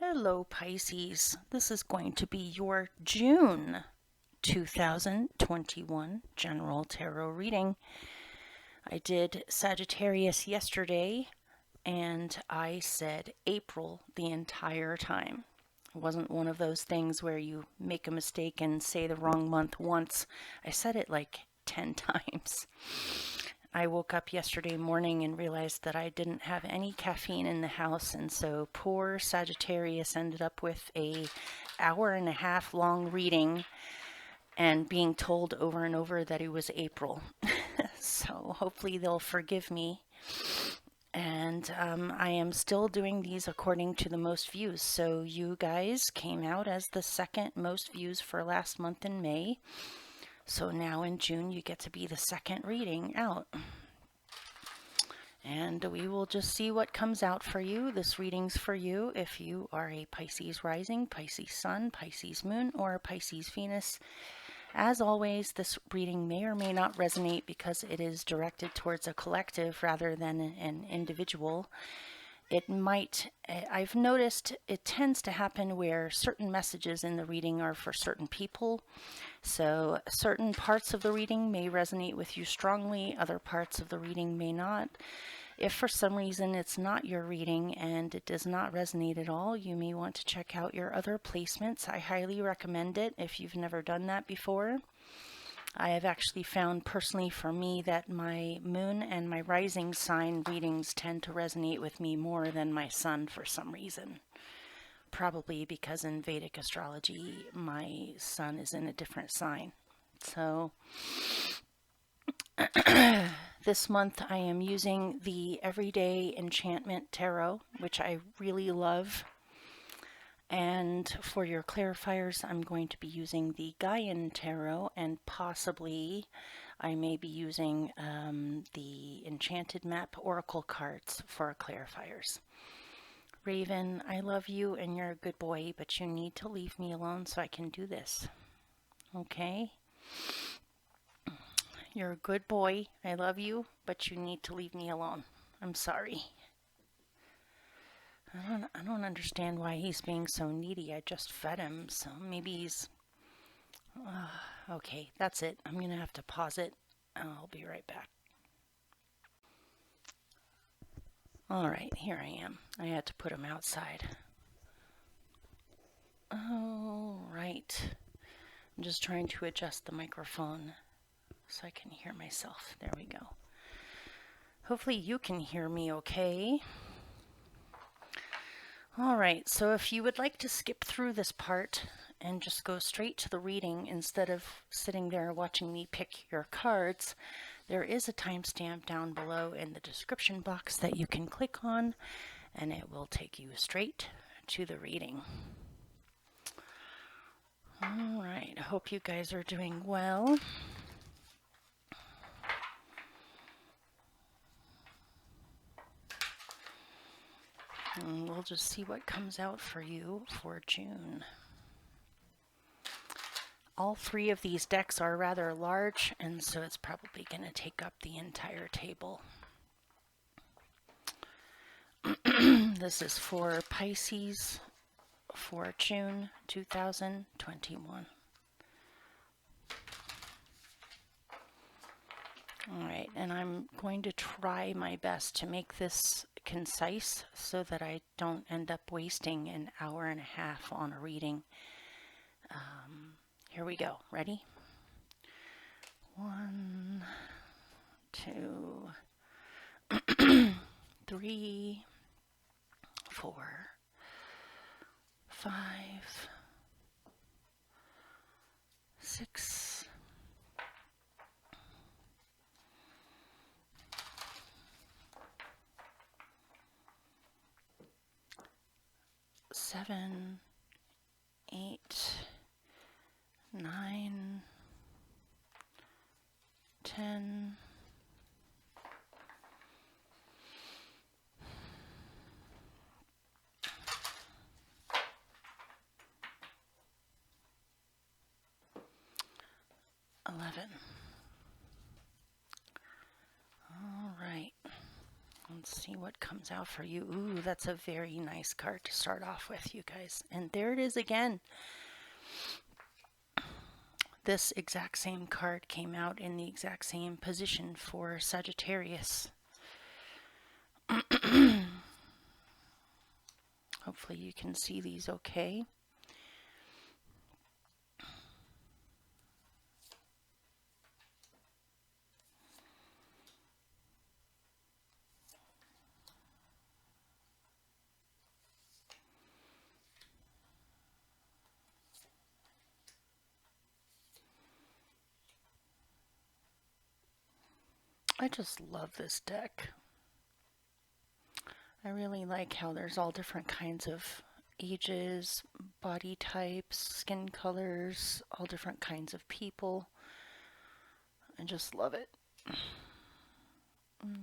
Hello, Pisces. This is going to be your June 2021 General Tarot reading. I did Sagittarius yesterday, and I said April the entire time. It wasn't one of those things where you make a mistake and say the wrong month once. I said it like 10 times. I woke up yesterday morning and realized that I didn't have any caffeine in the house, and so poor Sagittarius ended up with a hour and a half long reading and being told over and over that it was April. So hopefully they'll forgive me. And I am still doing these according to the most views. So you guys came out as the second most views for last month in May. So now in June, you get to be the second reading out. And we will just see what comes out for you. This reading's for you if you are a Pisces rising, Pisces sun, Pisces moon, or Pisces Venus. As always, this reading may or may not resonate because it is directed towards a collective rather than an individual. It might, I've noticed it tends to happen where certain messages in the reading are for certain people. So certain parts of the reading may resonate with you strongly, other parts of the reading may not. If for some reason it's not your reading and it does not resonate at all, you may want to check out your other placements. I highly recommend it if you've never done that before. I have actually found personally for me that my moon and my rising sign readings tend to resonate with me more than my sun for some reason. Probably because in Vedic astrology, my sun is in a different sign. So this month I am using the Everyday Enchantment Tarot, which I really love. And for your clarifiers, I'm going to be using the Gaian Tarot, and possibly I may be using the Enchanted Map Oracle cards for clarifiers. Raven, I love you and you're a good boy, but you need to leave me alone so I can do this. Okay? You're a good boy. I love you, but you need to leave me alone. I'm sorry. I don't understand why he's being so needy. I just fed him, so maybe he's... okay, that's it. I'm going to have to pause it. I'll be right back. Alright, here I am. I had to put him outside. Alright. I'm just trying to adjust the microphone so I can hear myself. There we go. Hopefully you can hear me okay. Alright, so if you would like to skip through this part and just go straight to the reading instead of sitting there watching me pick your cards, there is a timestamp down below in the description box that you can click on, and it will take you straight to the reading. Alright, I hope you guys are doing well. And we'll just see what comes out for you for June. All three of these decks are rather large, and so it's probably going to take up the entire table. This is for Pisces for June 2021. Alright, and I'm going to try my best to make this concise so that I don't end up wasting an hour and a half on a reading. Here we go. Ready? 1, 2, 3, 4, 5, 6, 7, 8, 9, 10, 11. All right, let's Let's see what comes out for you. Ooh, that's a very nice card to start off with, you guys. And there it is again. This exact same card came out in the exact same position for Sagittarius. Hopefully you can see these okay. I just love this deck. I really like how there's all different kinds of ages, body types, skin colors, all different kinds of people. I just love it.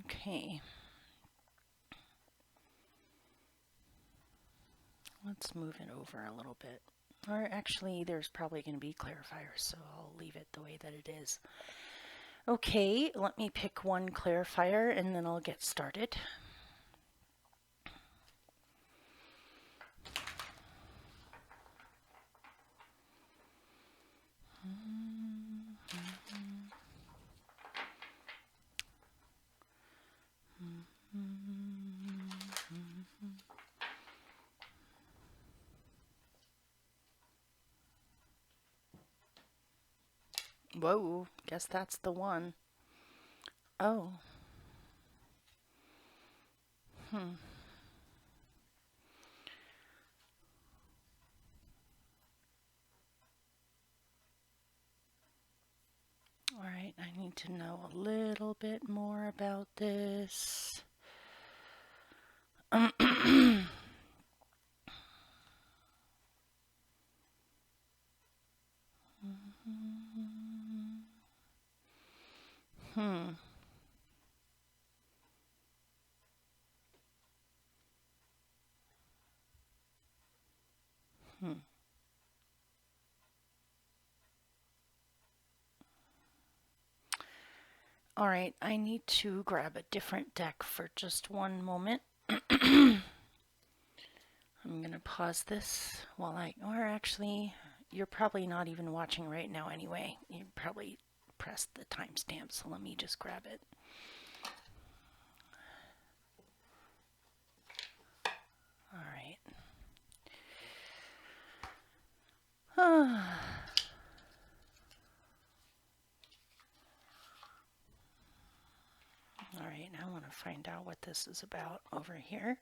Okay. Let's move it over a little bit. Or actually, there's probably going to be clarifiers, so I'll leave it the way that it is. Okay, let me pick one clarifier and then I'll get started. Whoa, guess that's the one. Oh. All right, I need to know a little bit more about this. All right, I need to grab a different deck for just one moment. I'm going to pause this while or actually, you're probably not even watching right now anyway. You probably pressed the timestamp, so let me just grab it. All right. All right, I want to find out what this is about over here.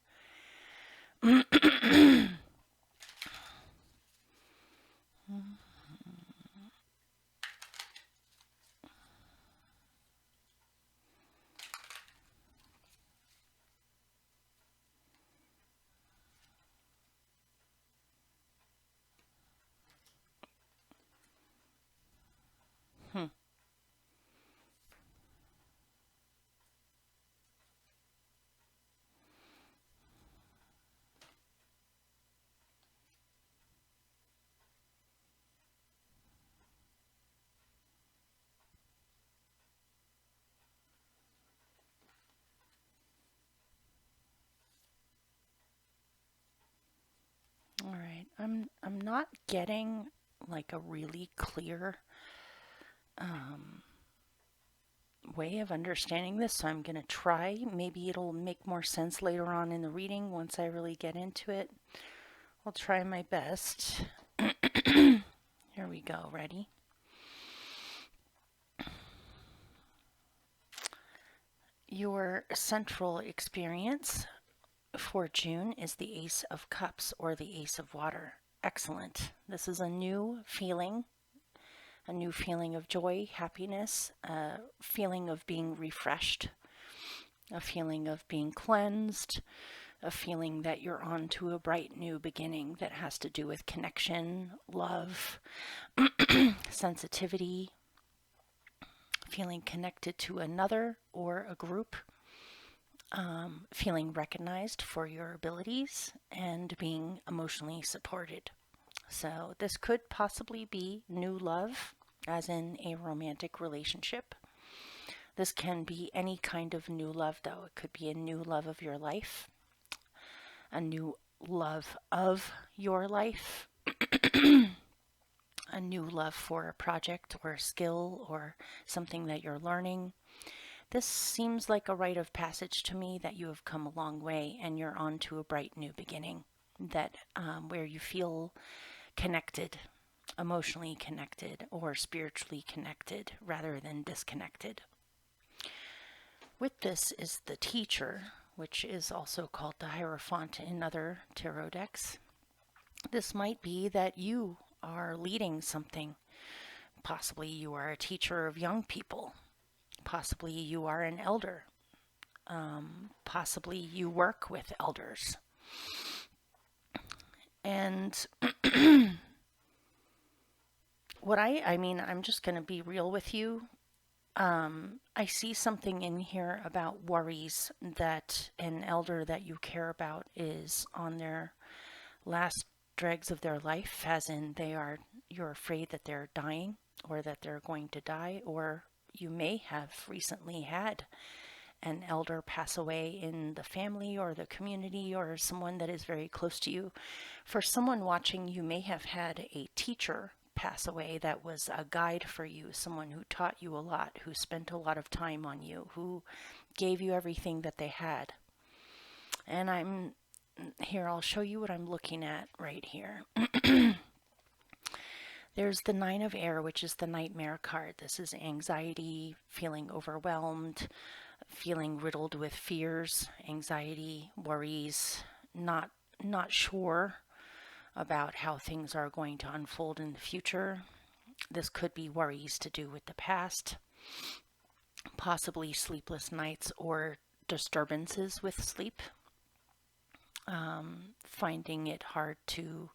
All right, I'm not getting like a really clear way of understanding this, so I'm going to try. Maybe it'll make more sense later on in the reading once I really get into it. I'll try my best. Here we go. Ready? Your central experience for June is the Ace of Cups or the Ace of Water. Excellent. This is a new feeling of joy, happiness, a feeling of being refreshed, a feeling of being cleansed, a feeling that you're on to a bright new beginning that has to do with connection, love, sensitivity, feeling connected to another or a group, feeling recognized for your abilities, and being emotionally supported. So this could possibly be new love, as in a romantic relationship. This can be any kind of new love, though. It could be a new love of your life, a new love of your life, a new love for a project or a skill or something that you're learning. This seems like a rite of passage to me, that you have come a long way and you're on to a bright new beginning, that where you feel connected, emotionally connected or spiritually connected rather than disconnected. With this is the Teacher, which is also called the Hierophant in other tarot decks. This might be that you are leading something. Possibly you are a teacher of young people. Possibly you are an elder. Possibly you work with elders. And I'm just going to be real with you. I see something in here about worries that an elder that you care about is on their last dregs of their life, as in you're afraid that they're dying or that they're going to die, or you may have recently had an elder pass away in the family or the community or someone that is very close to you. For someone watching, you may have had a teacher pass away that was a guide for you, someone who taught you a lot, who spent a lot of time on you, who gave you everything that they had. And I'll show you what I'm looking at right here. There's the Nine of Air, which is the Nightmare card. This is anxiety, feeling overwhelmed, feeling riddled with fears, anxiety, worries, not sure about how things are going to unfold in the future. This could be worries to do with the past, possibly sleepless nights or disturbances with sleep, finding it hard to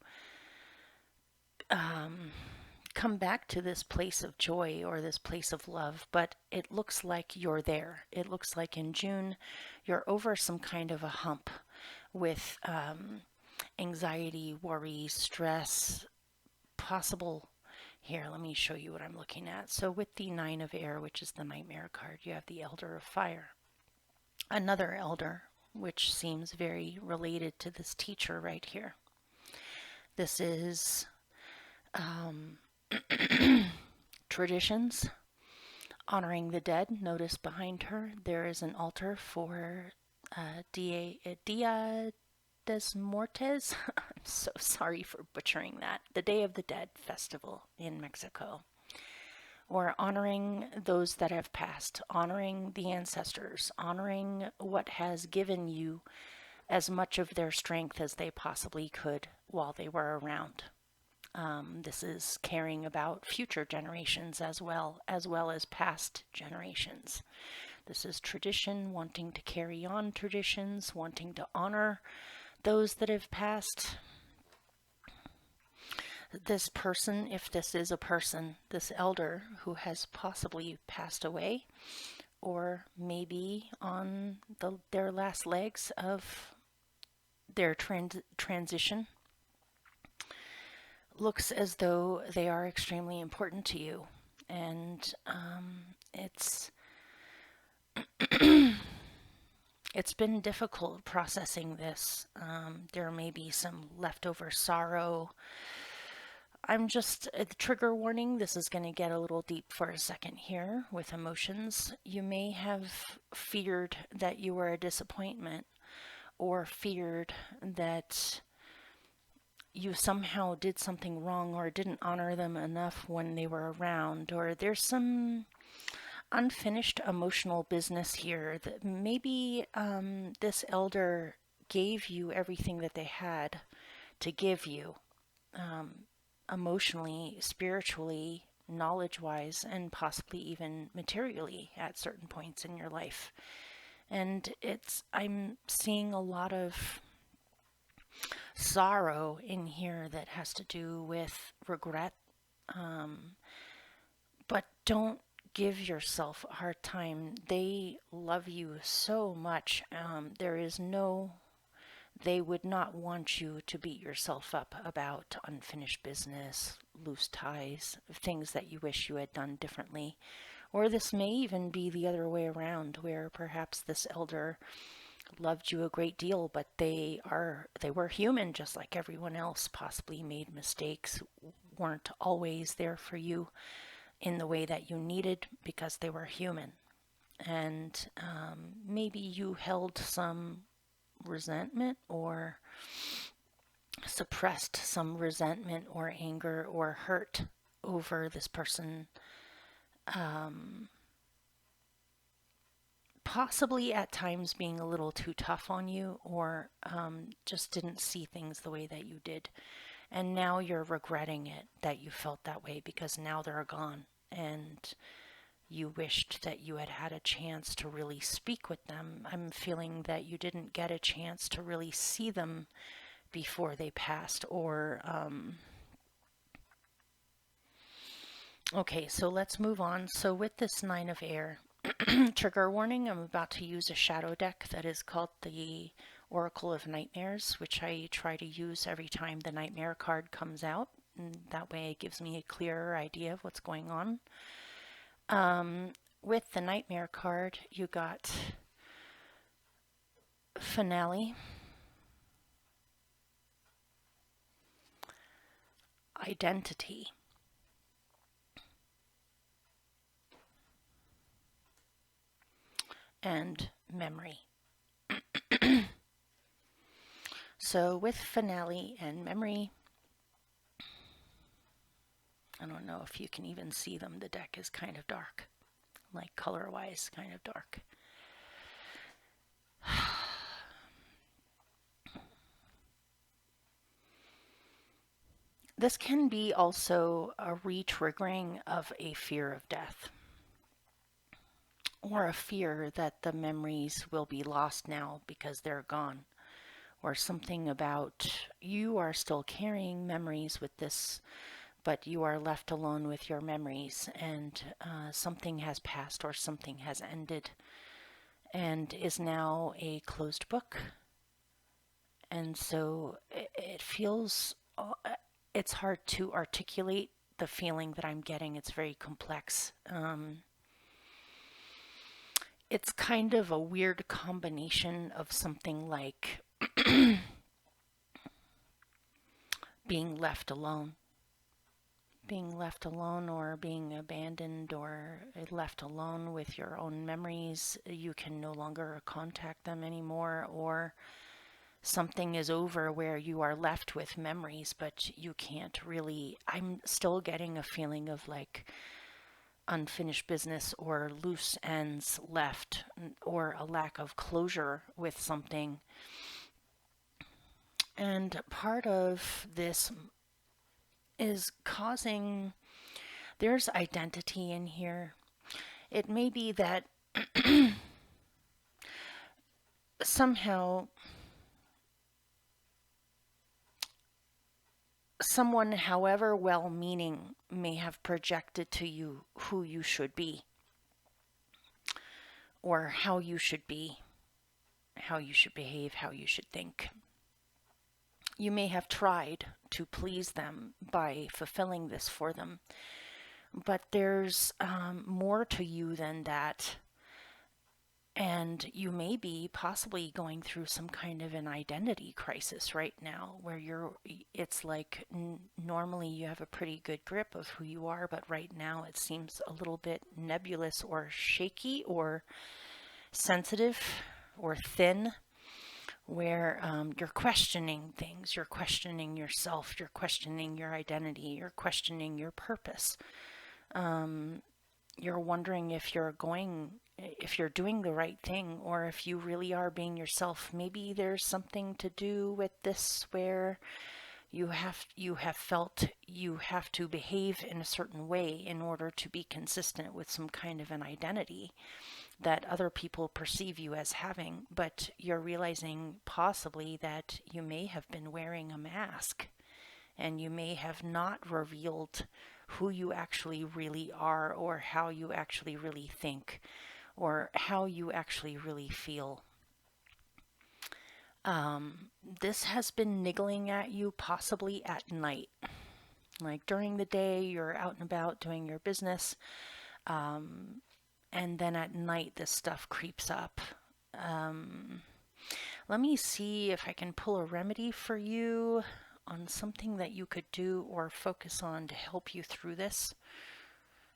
come back to this place of joy or this place of love, but it looks like you're there. It looks like in June you're over some kind of a hump with anxiety, worry, stress, possible. Here, let me show you what I'm looking at. So with the Nine of Air, which is the Nightmare card, you have the Elder of Fire. Another elder, which seems very related to this teacher right here. This is traditions, honoring the dead. Notice behind her there is an altar for Dia des Muertos. I'm so sorry for butchering that. The Day of the Dead festival in Mexico. Or honoring those that have passed, honoring the ancestors, honoring what has given you as much of their strength as they possibly could while they were around. This is caring about future generations as well as past generations. This is tradition, wanting to carry on traditions, wanting to honor those that have passed. This person, if this is a person, this elder who has possibly passed away, or maybe on their last legs of their transition, looks as though they are extremely important to you. And it's been difficult processing this. There may be some leftover sorrow. I'm just a trigger warning. This is going to get a little deep for a second here with emotions. You may have feared that you were a disappointment, or feared that you somehow did something wrong or didn't honor them enough when they were around, or there's some unfinished emotional business here that maybe this elder gave you everything that they had to give you, emotionally, spiritually, knowledge-wise, and possibly even materially at certain points in your life. And I'm seeing a lot of sorrow in here that has to do with regret. But don't give yourself a hard time. They love you so much. They would not want you to beat yourself up about unfinished business, loose ties, things that you wish you had done differently, Or this may even be the other way around, where perhaps this elder loved you a great deal, but they were human just like everyone else, possibly made mistakes, weren't always there for you in the way that you needed because they were human. And maybe you held some resentment or suppressed some resentment or anger or hurt over this person, possibly at times being a little too tough on you, or just didn't see things the way that you did. And now you're regretting it that you felt that way because now they're gone. And you wished that you had had a chance to really speak with them. I'm feeling that you didn't get a chance to really see them before they passed, or okay, so let's move on. So with this Nine of Air, trigger warning, I'm about to use a shadow deck that is called the Oracle of Nightmares, which I try to use every time the Nightmare card comes out. And that way it gives me a clearer idea of what's going on. With the Nightmare card, you got Finale, Identity, and Memory. So with Finale and Memory, I don't know if you can even see them. The deck is kind of dark, like color-wise, kind of dark. This can be also a re-triggering of a fear of death, or a fear that the memories will be lost now because they're gone, or something about you are still carrying memories with this, but you are left alone with your memories, and something has passed or something has ended and is now a closed book. And so it feels, it's hard to articulate the feeling that I'm getting. It's very complex. It's kind of a weird combination of something like being left alone. Being left alone, or being abandoned, or left alone with your own memories. You can no longer contact them anymore, or something is over where you are left with memories, but you can't really. I'm still getting a feeling of like unfinished business or loose ends left, or a lack of closure with something. And part of this is causing, there's identity in here. It may be that somehow someone, however well-meaning, may have projected to you who you should be, or how you should be, how you should behave, how you should think. You may have tried to please them by fulfilling this for them, but there's more to you than that. And you may be possibly going through some kind of an identity crisis right now, where it's like normally you have a pretty good grip of who you are, but right now it seems a little bit nebulous or shaky or sensitive or thin, where you're questioning things, you're questioning yourself, you're questioning your identity, you're questioning your purpose. You're wondering if you're doing the right thing, or if you really are being yourself. Maybe there's something to do with this where you have felt you have to behave in a certain way in order to be consistent with some kind of an identity that other people perceive you as having, but you're realizing possibly that you may have been wearing a mask, and you may have not revealed who you actually really are, or how you actually really think, or how you actually really feel. This has been niggling at you possibly at night. Like during the day, you're out and about doing your business. And then at night, this stuff creeps up. Let me see if I can pull a remedy for you on something that you could do or focus on to help you through this,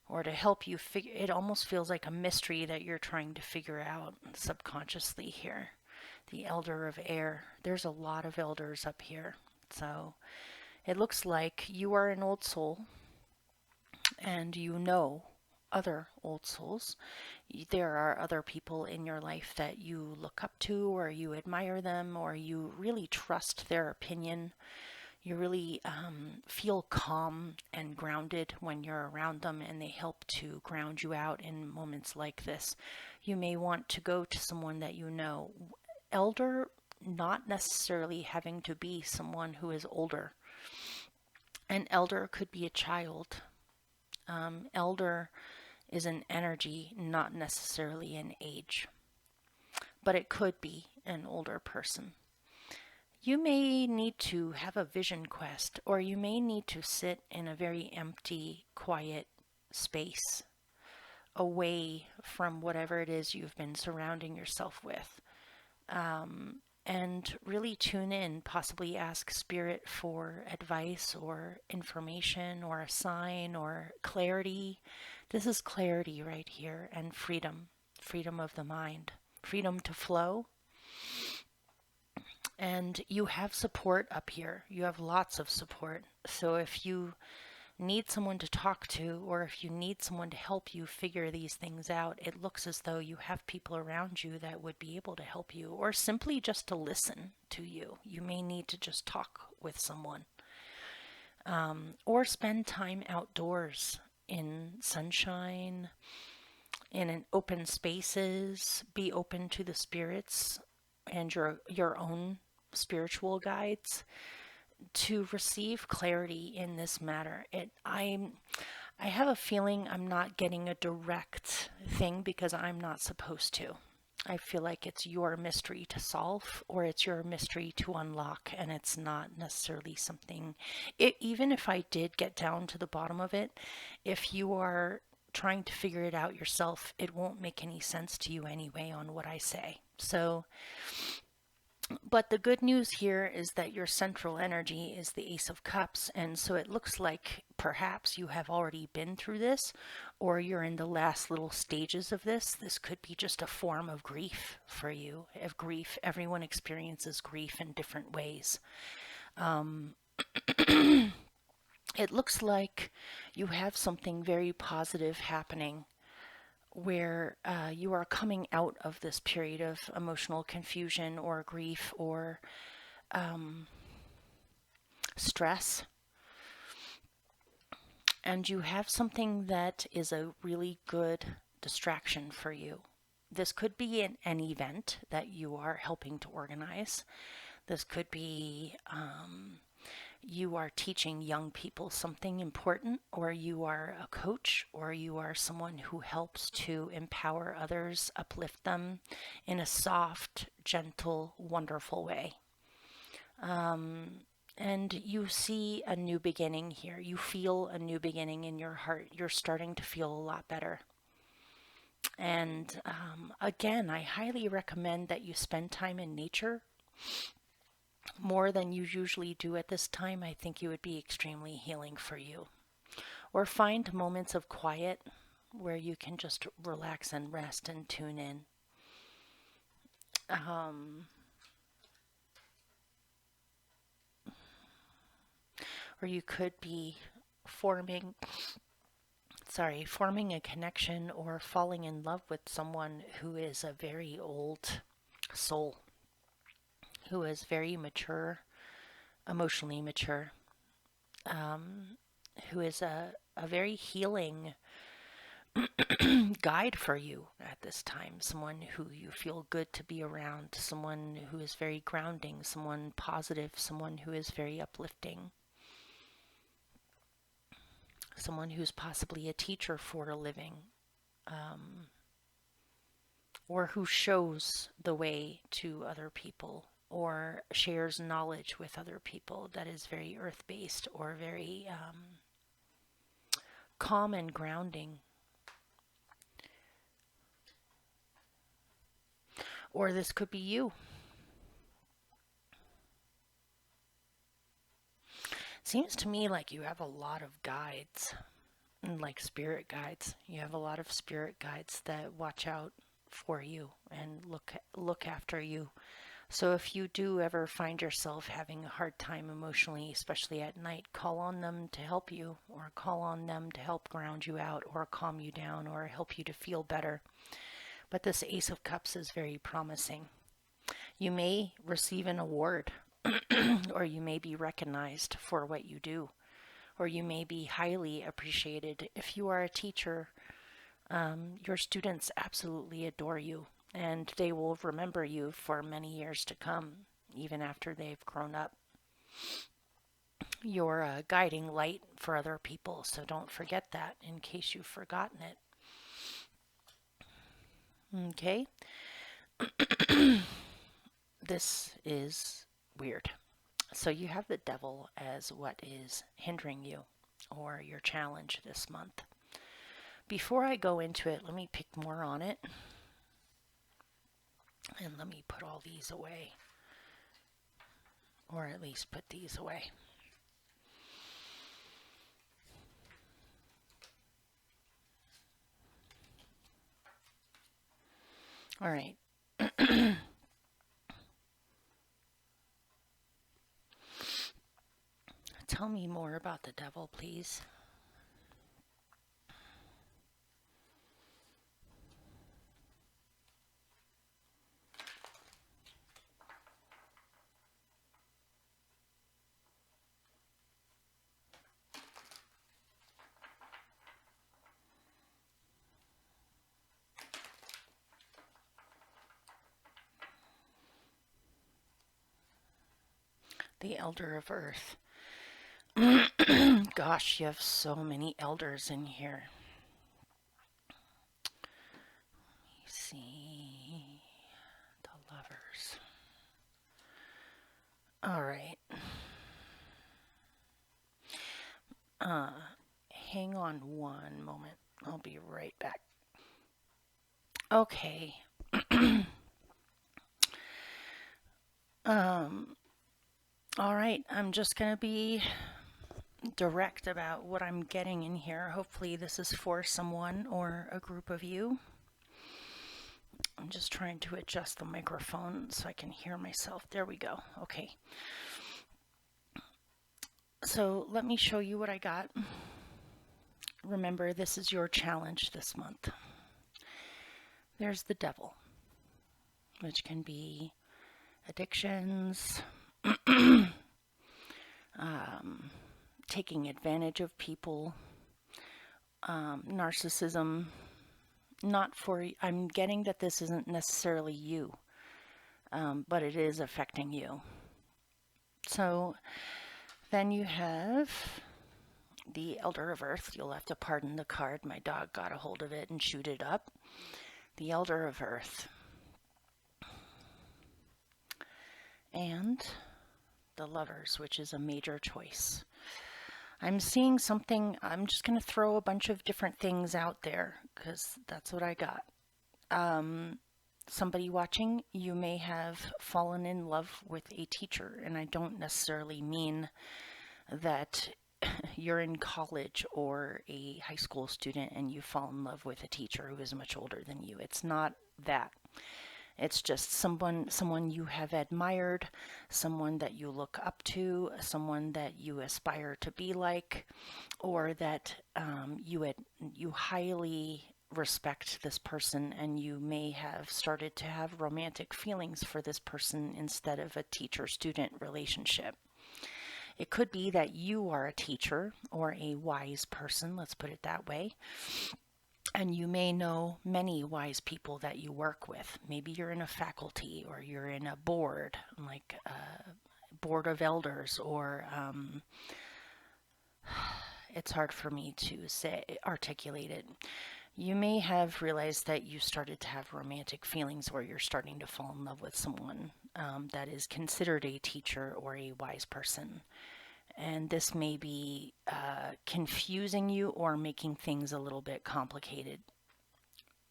or to help you figure. It almost feels like a mystery that you're trying to figure out subconsciously here. The Elder of Air. There's a lot of elders up here. So it looks like you are an old soul and you know other old souls. There are other people in your life that you look up to, or you admire them, or you really trust their opinion. You really feel calm and grounded when you're around them, and they help to ground you out in moments like this. You may want to go to someone that you know. Elder, not necessarily having to be someone who is older. An elder could be a child. Elder is an energy, not necessarily an age, but it could be an older person. You may need to have a vision quest, or you may need to sit in a very empty, quiet space, away from whatever it is you've been surrounding yourself with. And really tune in, possibly ask Spirit for advice or information or a sign or clarity. This is clarity right here, and freedom, freedom of the mind, freedom to flow. And you have support up here. You have lots of support. So if you need someone to talk to, or if you need someone to help you figure these things out, it looks as though you have people around you that would be able to help you, or simply just to listen to you. You may need to just talk with someone, or spend time outdoors in sunshine, in an open spaces. Be open to the spirits and your own spiritual guides to receive clarity in this matter. I have a feeling I'm not getting a direct thing because I'm not supposed to. I feel like it's your mystery to solve, or it's your mystery to unlock, and it's not necessarily something. Even if I did get down to the bottom of it, if you are trying to figure it out yourself, it won't make any sense to you anyway on what I say. So, but the good news here is that your central energy is the Ace of Cups, and so it looks like perhaps you have already been through this, or you're in the last little stages of this. This could be just a form of grief for you. Of grief, everyone experiences grief in different ways. It looks like you have something very positive happening, where you are coming out of this period of emotional confusion or grief or stress. And you have something that is a really good distraction for you. This could be an event that you are helping to organize. This could be you are teaching young people something important, or you are a coach, or you are someone who helps to empower others, uplift them in a soft, gentle, wonderful way. And you see a new beginning here. You feel a new beginning in your heart. You're starting to feel a lot better. And again, I highly recommend that you spend time in nature more than you usually do at this time. I think it would be extremely healing for you. Or find moments of quiet where you can just relax and rest and tune in. Or you could be forming a connection or falling in love with someone who is a very old soul, who is very mature, emotionally mature, who is a very healing guide for you at this time, someone who you feel good to be around, someone who is very grounding, someone positive, someone who is very uplifting, someone who's possibly a teacher for a living, or who shows the way to other people or shares knowledge with other people that is very earth-based or very calm and grounding. Or this could be you. Seems to me like you have a lot of guides, like spirit guides. You have a lot of spirit guides that watch out for you and look after you. So if you do ever find yourself having a hard time emotionally, especially at night, call on them to help you, or call on them to help ground you out or calm you down or help you to feel better. But this Ace of Cups is very promising. You may receive an award or you may be recognized for what you do, or you may be highly appreciated. If you are a teacher, your students absolutely adore you, and they will remember you for many years to come, even after they've grown up. You're a guiding light for other people, so don't forget that in case you've forgotten it. Okay? This is weird. So you have the devil as what is hindering you or your challenge this month. Before I go into it, let me pick more on it. And let me put all these away. Or at least put these away. All right. Tell me more about the devil, please. The Elder of Earth. Gosh, you have so many elders in here. Let me see. The Lovers. All right. Hang on one moment. I'll be right back. Okay. All right. I'm just going to be direct about what I'm getting in here. Hopefully this is for someone or a group of you. I'm just trying to adjust the microphone so I can hear myself. There we go. Okay. So let me show you what I got. Remember, this is your challenge this month. There's the devil, which can be addictions, taking advantage of people, narcissism. I'm getting that this isn't necessarily you, but it is affecting you. So then you have the Elder of Earth. You'll have to pardon the card. My dog got a hold of it and chewed it up. The Elder of Earth. And the Lovers, which is a major choice. I'm seeing something. I'm just going to throw a bunch of different things out there because that's what I got. Somebody watching, you may have fallen in love with a teacher, and I don't necessarily mean that you're in college or a high school student and you fall in love with a teacher who is much older than you. It's not that. It's just someone you have admired, someone that you look up to, someone that you aspire to be like, or that you highly respect this person, and you may have started to have romantic feelings for this person instead of a teacher-student relationship. It could be that you are a teacher or a wise person, let's put it that way. And you may know many wise people that you work with. Maybe you're in a faculty or you're in a board, like a board of elders, or it's hard for me to articulate it. You may have realized that you started to have romantic feelings, or you're starting to fall in love with someone that is considered a teacher or a wise person. And this may be confusing you or making things a little bit complicated.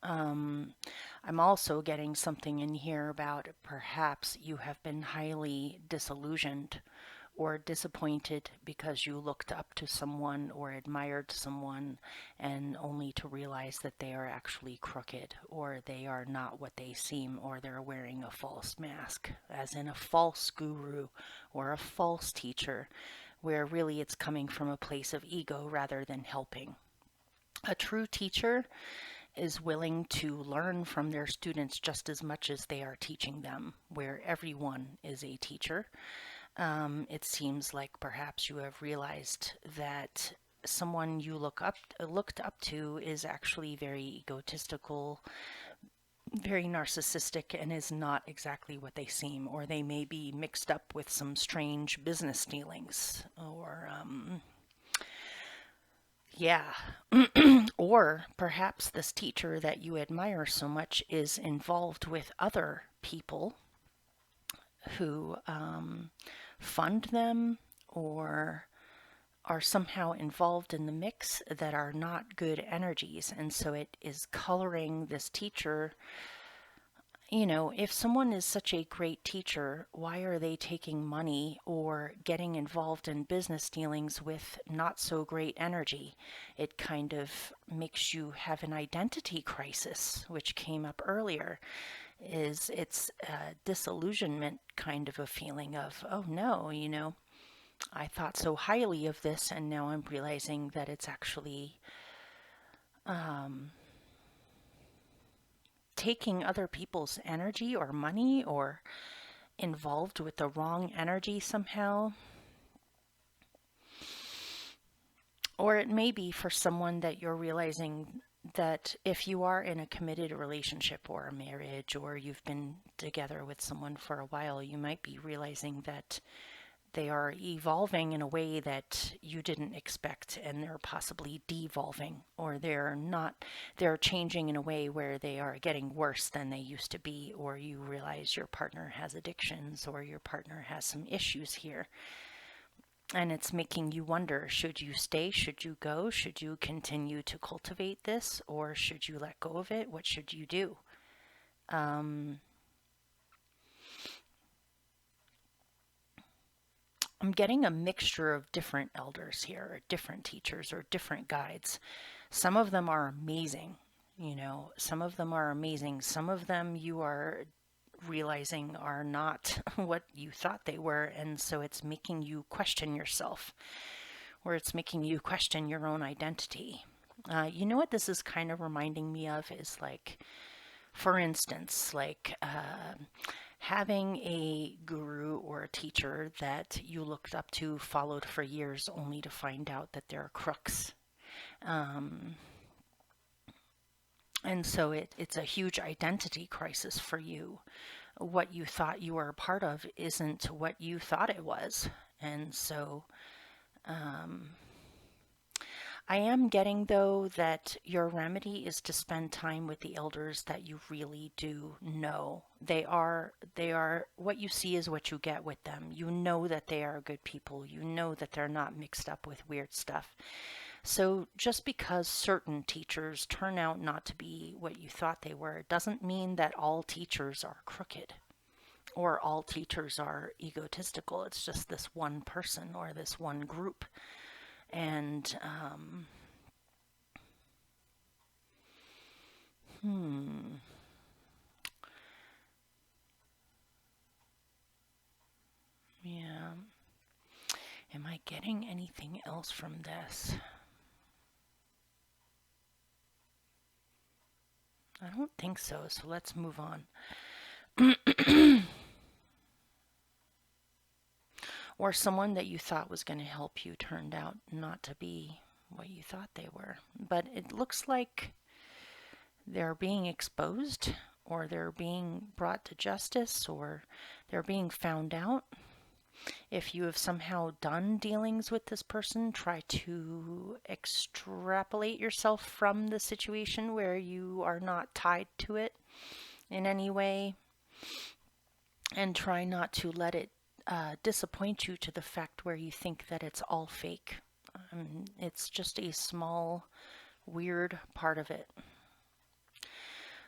I'm also getting something in here about perhaps you have been highly disillusioned or disappointed because you looked up to someone or admired someone and only to realize that they are actually crooked or they are not what they seem or they're wearing a false mask, as in a false guru or a false teacher, where really it's coming from a place of ego rather than helping. A true teacher is willing to learn from their students just as much as they are teaching them, where everyone is a teacher. It seems like perhaps you have realized that someone you looked up to is actually very egotistical, very narcissistic, and is not exactly what they seem, or they may be mixed up with some strange business dealings, or yeah. Or perhaps this teacher that you admire so much is involved with other people who fund them or are somehow involved in the mix that are not good energies. And so it is coloring this teacher. You know, if someone is such a great teacher, why are they taking money or getting involved in business dealings with not so great energy? It kind of makes you have an identity crisis, which came up earlier. It's a disillusionment kind of a feeling of, oh no, you know, I thought so highly of this, and now I'm realizing that it's actually taking other people's energy or money or involved with the wrong energy somehow. Or it may be for someone that you're realizing that if you are in a committed relationship or a marriage or you've been together with someone for a while, you might be realizing that they are evolving in a way that you didn't expect, and they're possibly devolving, or they're changing in a way where they are getting worse than they used to be, or you realize your partner has addictions or your partner has some issues here. And it's making you wonder, should you stay? Should you go? Should you continue to cultivate this? Or should you let go of it? What should you do? I'm getting a mixture of different elders here, or different teachers, or different guides. Some of them are amazing, you know, some of them are amazing. Some of them you are realizing are not what you thought they were, and so it's making you question yourself, or it's making you question your own identity. You know what this is kind of reminding me of is like, for instance, like having a guru or a teacher that you looked up to, followed for years, only to find out that they're crooks. And so it's a huge identity crisis for you. What you thought you were a part of isn't what you thought it was. And so I am getting, though, that your remedy is to spend time with the elders that you really do know. They are what you see is what you get with them. You know that they are good people. You know that they're not mixed up with weird stuff. So just because certain teachers turn out not to be what you thought they were doesn't mean that all teachers are crooked or all teachers are egotistical. It's just this one person or this one group. And yeah. Am I getting anything else from this? I don't think so, so let's move on. Or someone that you thought was going to help you turned out not to be what you thought they were. But it looks like they're being exposed, or they're being brought to justice, or they're being found out. If you have somehow done dealings with this person, try to extrapolate yourself from the situation where you are not tied to it in any way, and try not to let it disappoint you to the fact where you think that it's all fake. It's just a small, weird part of it.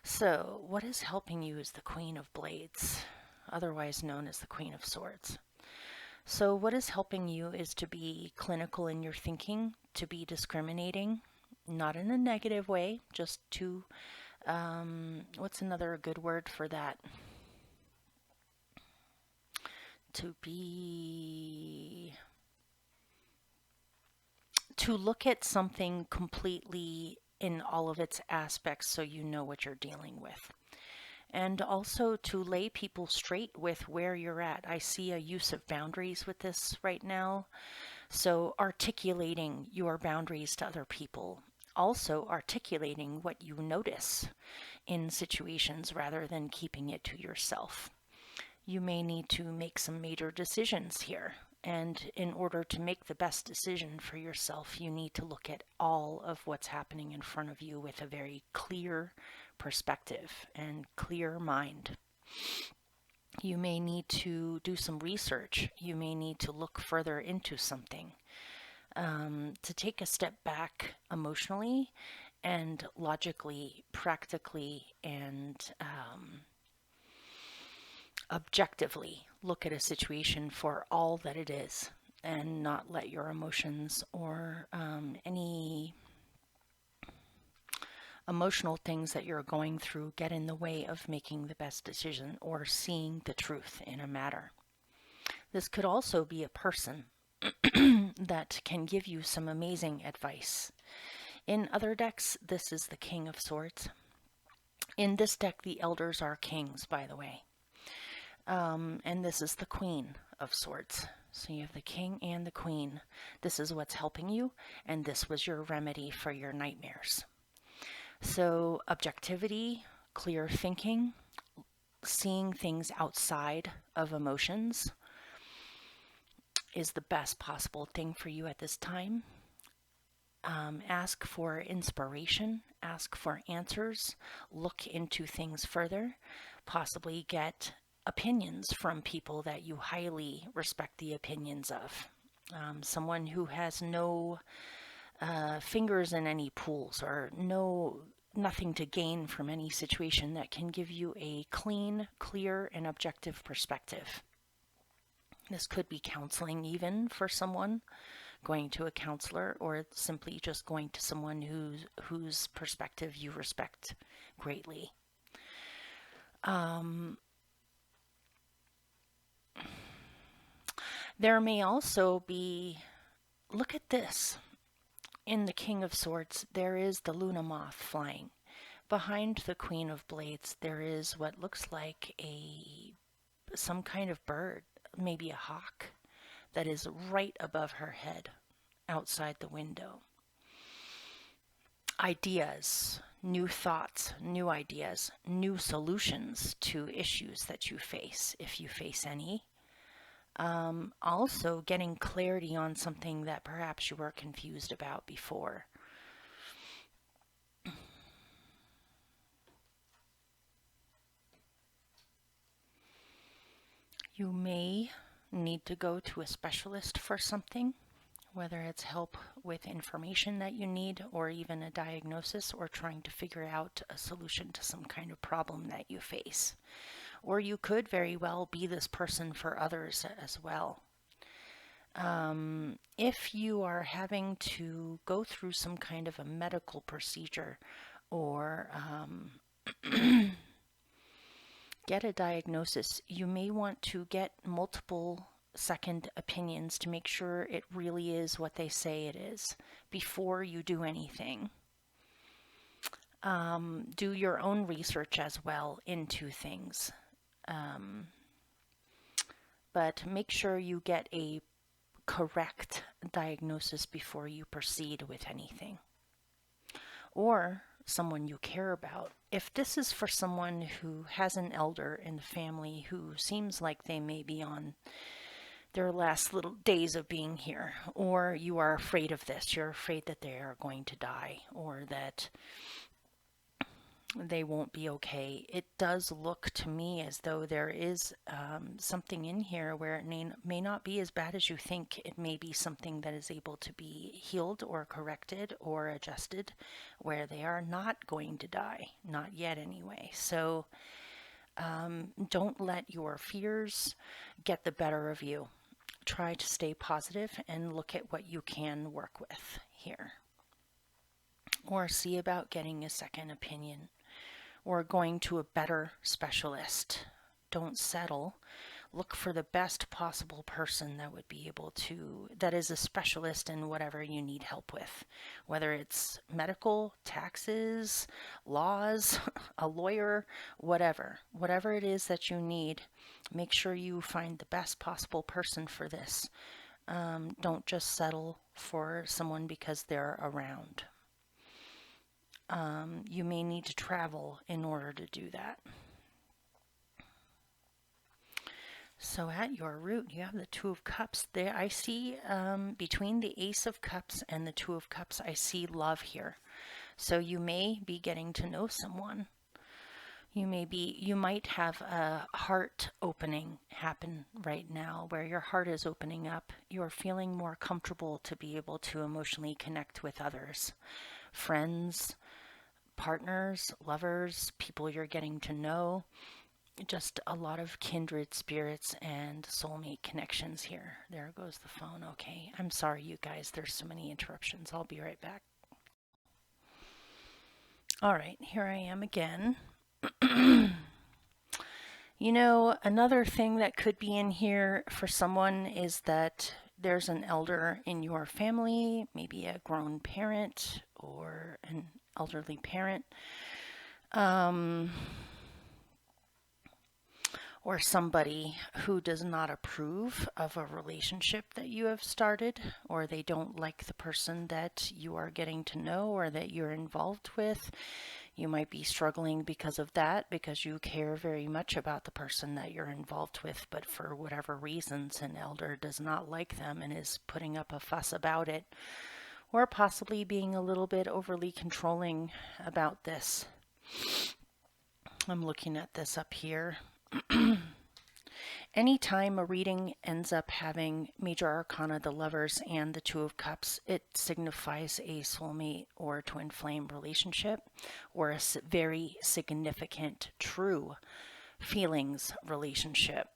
So, what is helping you is the Queen of Blades, otherwise known as the Queen of Swords. So, what is helping you is to be clinical in your thinking, to be discriminating, not in a negative way, just to, what's another good word for that? To look at something completely in all of its aspects so you know what you're dealing with. And also to lay people straight with where you're at. I see a use of boundaries with this right now. So articulating your boundaries to other people. Also articulating what you notice in situations rather than keeping it to yourself. You may need to make some major decisions here. And in order to make the best decision for yourself, you need to look at all of what's happening in front of you with a very clear perspective and clear mind. You may need to do some research. You may need to look further into something. To take a step back emotionally and logically, practically, and objectively look at a situation for all that it is and not let your emotions or any emotional things that you're going through get in the way of making the best decision or seeing the truth in a matter. This could also be a person that can give you some amazing advice. In other decks, this is the King of Swords. In this deck, the elders are kings, by the way. And this is the Queen of Swords. So you have the King and the Queen. This is what's helping you, and this was your remedy for your nightmares. So objectivity, clear thinking, seeing things outside of emotions is the best possible thing for you at this time. Ask for inspiration, ask for answers, look into things further, possibly get opinions from people that you highly respect the opinions of. Someone who has no fingers in any pools or nothing to gain from any situation that can give you a clean, clear, and objective perspective. This could be counseling even for someone, going to a counselor, or simply just going to someone whose perspective you respect greatly. There may also be, look at this, in the King of Swords, there is the Luna moth flying. Behind the Queen of Blades, there is what looks like some kind of bird, maybe a hawk, that is right above her head, outside the window. Ideas, new thoughts, new ideas, new solutions to issues that you face, if you face any. Also getting clarity on something that perhaps you were confused about before. You may need to go to a specialist for something, whether it's help with information that you need or even a diagnosis or trying to figure out a solution to some kind of problem that you face. Or you could very well be this person for others as well. If you are having to go through some kind of a medical procedure or get a diagnosis, you may want to get multiple second opinions to make sure it really is what they say it is before you do anything. Do your own research as well into things. But make sure you get a correct diagnosis before you proceed with anything. Or someone you care about. If this is for someone who has an elder in the family who seems like they may be on their last little days of being here, or you are afraid of this, you're afraid that they are going to die, or that they won't be okay. It does look to me as though there is something in here where it may not be as bad as you think. It may be something that is able to be healed or corrected or adjusted, where they are not going to die, not yet anyway. So don't let your fears get the better of you. Try to stay positive and look at what you can work with here. Or see about getting a second opinion or going to a better specialist. Don't settle. Look for the best possible person that would be able to, that is a specialist in whatever you need help with, whether it's medical, taxes, laws, a lawyer, whatever it is that you need. Make sure you find the best possible person for this. Don't just settle for someone because they're around. You may need to travel in order to do that. So at your root, you have the Two of Cups. There, I see between the Ace of Cups and the Two of Cups, I see love here. So you may be getting to know someone. You might have a heart opening happen right now where your heart is opening up. You're feeling more comfortable to be able to emotionally connect with others, friends, partners, lovers, people you're getting to know. Just a lot of kindred spirits and soulmate connections here. There goes the phone. Okay, I'm sorry, you guys. There's so many interruptions. I'll be right back. All right, here I am again. You know, another thing that could be in here for someone is that there's an elder in your family, maybe a grown parent or an elderly parent. Or somebody who does not approve of a relationship that you have started, or they don't like the person that you are getting to know or that you're involved with. You might be struggling because of that, because you care very much about the person that you're involved with, but for whatever reasons, an elder does not like them and is putting up a fuss about it, or possibly being a little bit overly controlling about this. I'm looking at this up here. Anytime a reading ends up having Major Arcana, the Lovers, and the Two of Cups, it signifies a soulmate or twin flame relationship, or a very significant, true feelings relationship.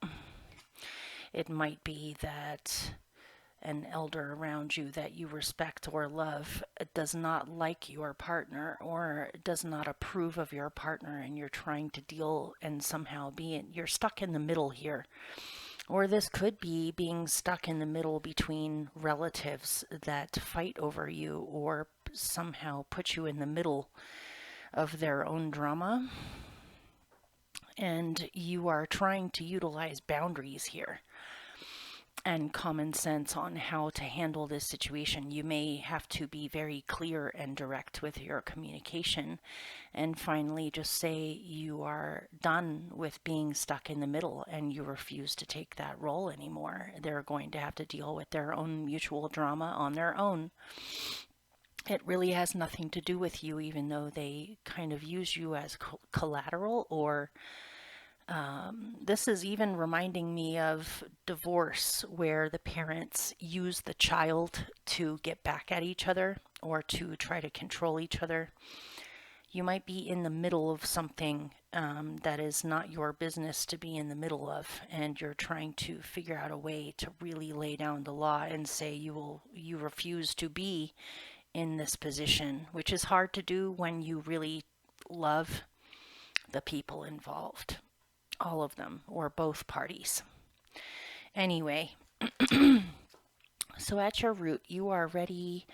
It might be that an elder around you that you respect or love does not like your partner or does not approve of your partner, and you're trying to deal and somehow you're stuck in the middle here. Or this could be being stuck in the middle between relatives that fight over you or somehow put you in the middle of their own drama, and you are trying to utilize boundaries here and common sense on how to handle this situation. You may have to be very clear and direct with your communication, and finally just say you are done with being stuck in the middle and you refuse to take that role anymore. They're going to have to deal with their own mutual drama on their own. It really has nothing to do with you, even though they kind of use you as collateral, or this is even reminding me of divorce, where the parents use the child to get back at each other or to try to control each other. You might be in the middle of something that is not your business to be in the middle of, and you're trying to figure out a way to really lay down the law and say you refuse to be in this position, which is hard to do when you really love the people involved. All of them, or both parties. Anyway, so at your root, you are ready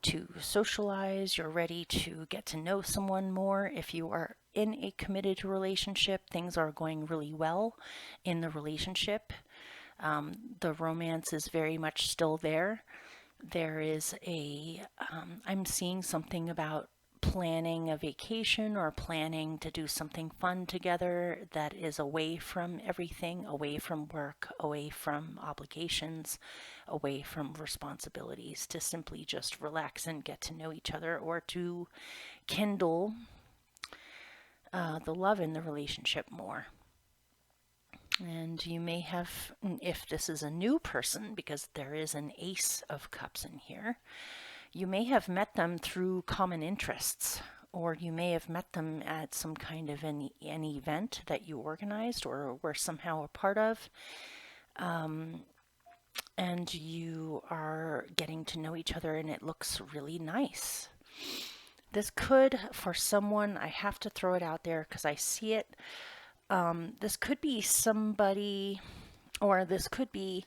to socialize, you're ready to get to know someone more. If you are in a committed relationship, things are going really well in the relationship. The romance is very much still there. There is I'm seeing something about planning a vacation or planning to do something fun together that is away from everything, away from work, away from obligations, away from responsibilities, to simply just relax and get to know each other, or to kindle the love in the relationship more. And you may have, if this is a new person, because there is an Ace of Cups in here, you may have met them through common interests, or you may have met them at some kind of an event that you organized or were somehow a part of. And you are getting to know each other and it looks really nice. This could, for someone, I have to throw it out there because I see it. This could be somebody, or this could be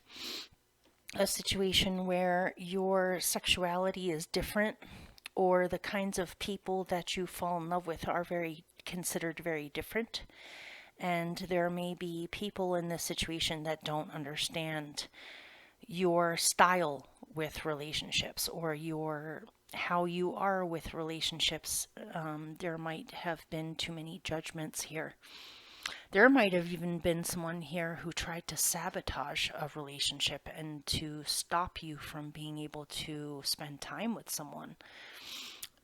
a situation where your sexuality is different, or the kinds of people that you fall in love with are considered very different. And there may be people in this situation that don't understand your style with relationships, or how you are with relationships. There might have been too many judgments here. There might have even been someone here who tried to sabotage a relationship and to stop you from being able to spend time with someone.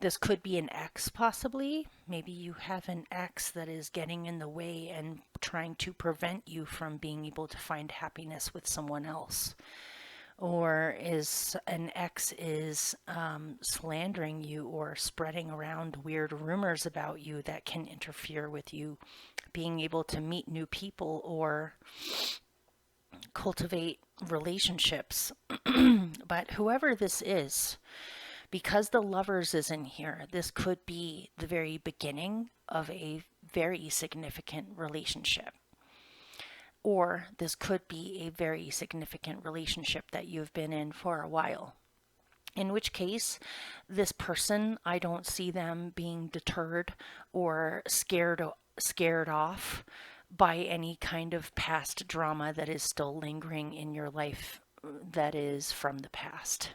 This could be an ex, possibly. Maybe you have an ex that is getting in the way and trying to prevent you from being able to find happiness with someone else. Or is an ex is slandering you or spreading around weird rumors about you that can interfere with you being able to meet new people or cultivate relationships. But whoever this is, because the Lovers is in here, this could be the very beginning of a very significant relationship. Or this could be a very significant relationship that you've been in for a while. In which case, this person, I don't see them being deterred or scared off by any kind of past drama that is still lingering in your life that is from the past.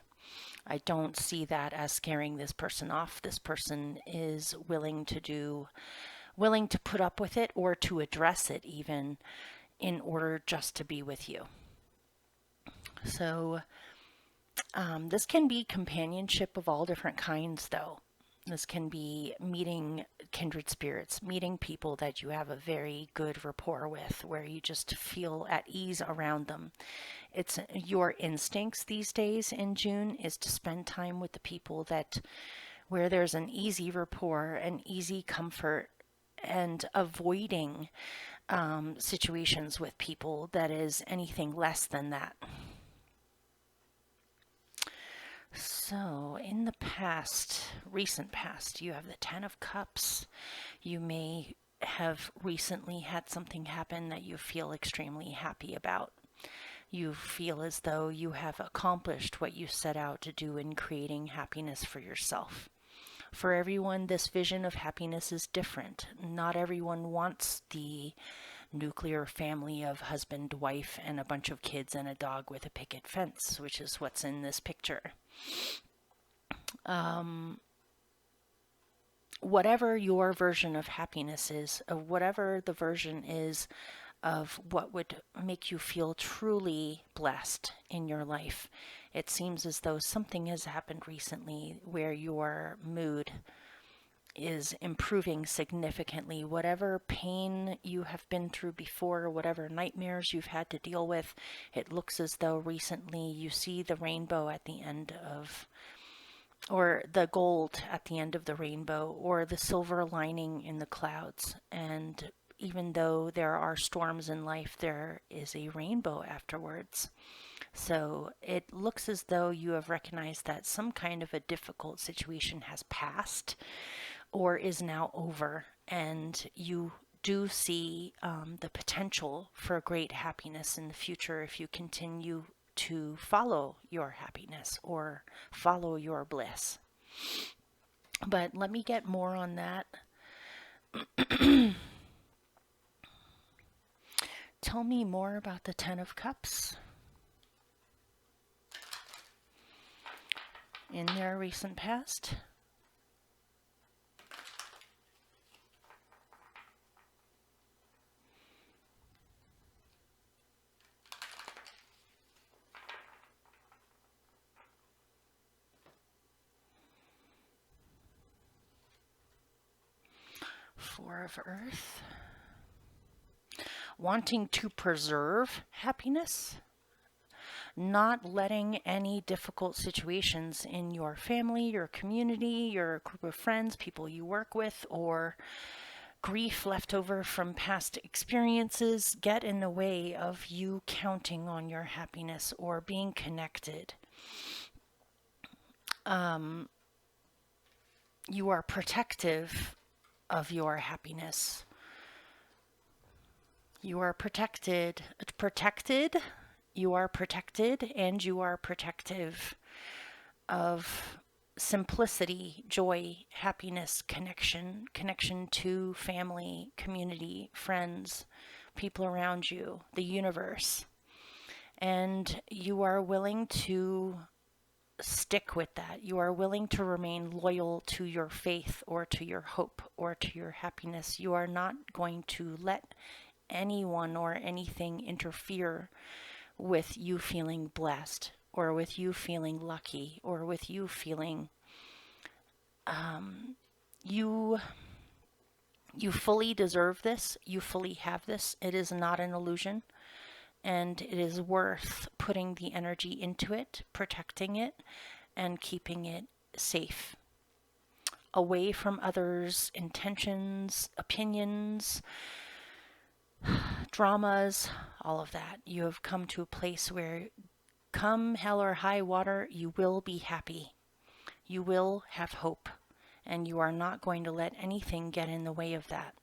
I don't see that as scaring this person off. This person is willing to put up with it or to address it even in order just to be with you. So this can be companionship of all different kinds, though. This can be meeting kindred spirits, meeting people that you have a very good rapport with, where you just feel at ease around them. It's your instincts these days in June is to spend time with the people where there's an easy rapport, an easy comfort, and avoiding situations with people that is anything less than that. So in the past, recent past, you have the Ten of Cups. You may have recently had something happen that you feel extremely happy about. You feel as though you have accomplished what you set out to do in creating happiness for yourself. For everyone, this vision of happiness is different. Not everyone wants the nuclear family of husband, wife, and a bunch of kids and a dog with a picket fence, which is what's in this picture. Whatever your version of happiness is, whatever the version is of what would make you feel truly blessed in your life, it seems as though something has happened recently where your mood is improving significantly. Whatever pain you have been through before, whatever nightmares you've had to deal with, it looks as though recently you see the rainbow at the end of, or the gold at the end of the rainbow, or the silver lining in the clouds. And even though there are storms in life, there is a rainbow afterwards. So it looks as though you have recognized that some kind of a difficult situation has passed or is now over, and you do see the potential for great happiness in the future if you continue to follow your happiness or follow your bliss. But let me get more on that. Tell me more about the Ten of Cups in their recent past. Four of Earth. Wanting to preserve happiness, not letting any difficult situations in your family, your community, your group of friends, people you work with, or grief left over from past experiences get in the way of you counting on your happiness or being connected. You are protective of your happiness. You are protected, you are protected, and you are protective of simplicity, joy, happiness, connection to family, community, friends, people around you, the universe. And you are willing to stick with that. You are willing to remain loyal to your faith or to your hope or to your happiness. You are not going to let anyone or anything interfere with you feeling blessed or with you feeling lucky or with you feeling you fully deserve this. You fully have this. It is not an illusion, and it is worth putting the energy into it, protecting it, and keeping it safe, away from others' intentions, opinions, dramas, all of that. You have come to a place where, come hell or high water, you will be happy. You will have hope, and you are not going to let anything get in the way of that.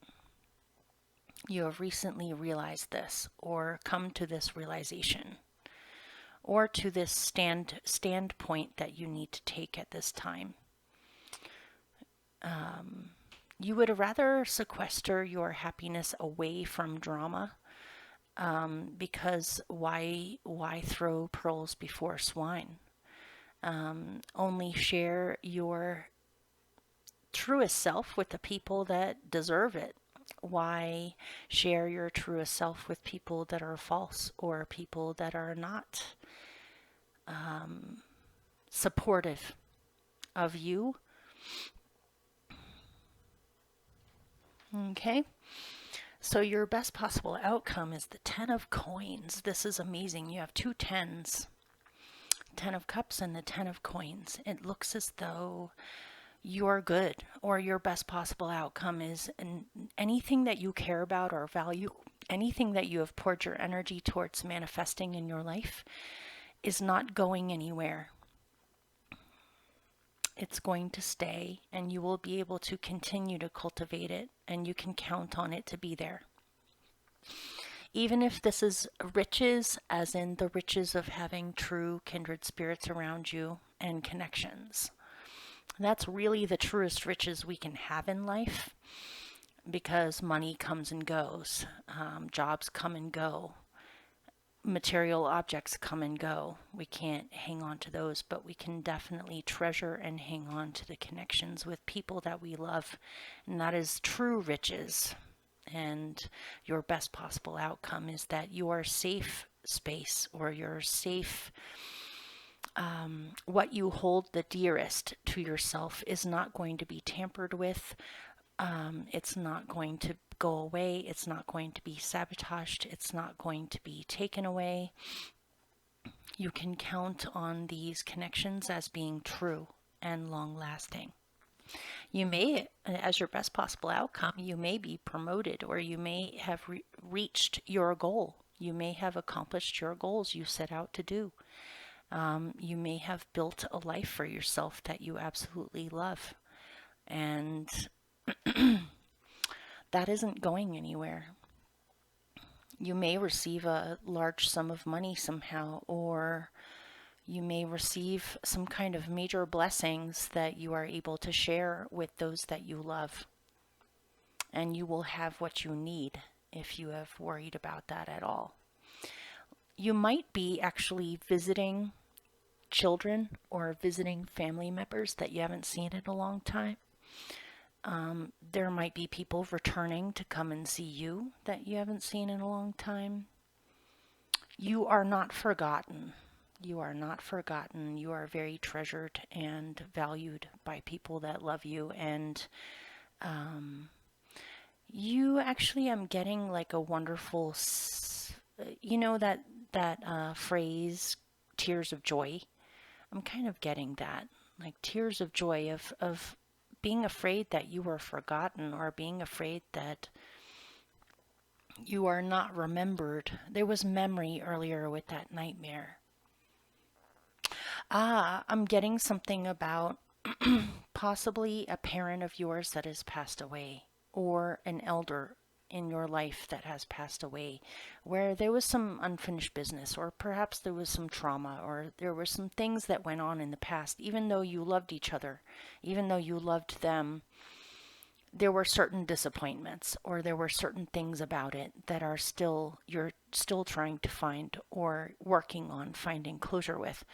You have recently realized this, or come to this realization, or to this standpoint that you need to take at this time. You would rather sequester your happiness away from drama, because why throw pearls before swine? Only share your truest self with the people that deserve it. Why share your truest self with people that are false or people that are not supportive of you? Okay. So your best possible outcome is the 10 of coins. This is amazing. You have two tens, 10 of cups and the 10 of coins. It looks as though you're good, or your best possible outcome is anything that you care about or value, anything that you have poured your energy towards manifesting in your life is not going anywhere. It's going to stay, and you will be able to continue to cultivate it, and you can count on it to be there. Even if this is riches, as in the riches of having true kindred spirits around you and connections. That's really the truest riches we can have in life, because money comes and goes, jobs come and go, material objects come and go. We can't hang on to those, but we can definitely treasure and hang on to the connections with people that we love, and that is true riches. And your best possible outcome is that your safe space, or your safe, what you hold the dearest to yourself, is not going to be tampered with. It's not going to go away. It's not going to be sabotaged. It's not going to be taken away. You can count on these connections as being true and long-lasting. You may, as your best possible outcome, you may be promoted, or you may have reached your goal. You may have accomplished your goals you set out to do. You may have built a life for yourself that you absolutely love. And that isn't going anywhere. You may receive a large sum of money somehow, or you may receive some kind of major blessings that you are able to share with those that you love. And you will have what you need if you have worried about that at all. You might be actually visiting children or visiting family members that you haven't seen in a long time. There might be people returning to come and see you that you haven't seen in a long time. You are not forgotten. You are not forgotten. You are very treasured and valued by people that love you, and You actually am getting like a wonderful, you know that phrase, tears of joy. I'm kind of getting that, like tears of joy of being afraid that you were forgotten or being afraid that you are not remembered. There was memory earlier with that nightmare. I'm getting something about possibly a parent of yours that has passed away, or an elder in your life that has passed away, where there was some unfinished business, or perhaps there was some trauma, or there were some things that went on in the past. Even though you loved each other, even though you loved them, there were certain disappointments, or there were certain things about it that are still, you're still trying to find or working on finding closure with.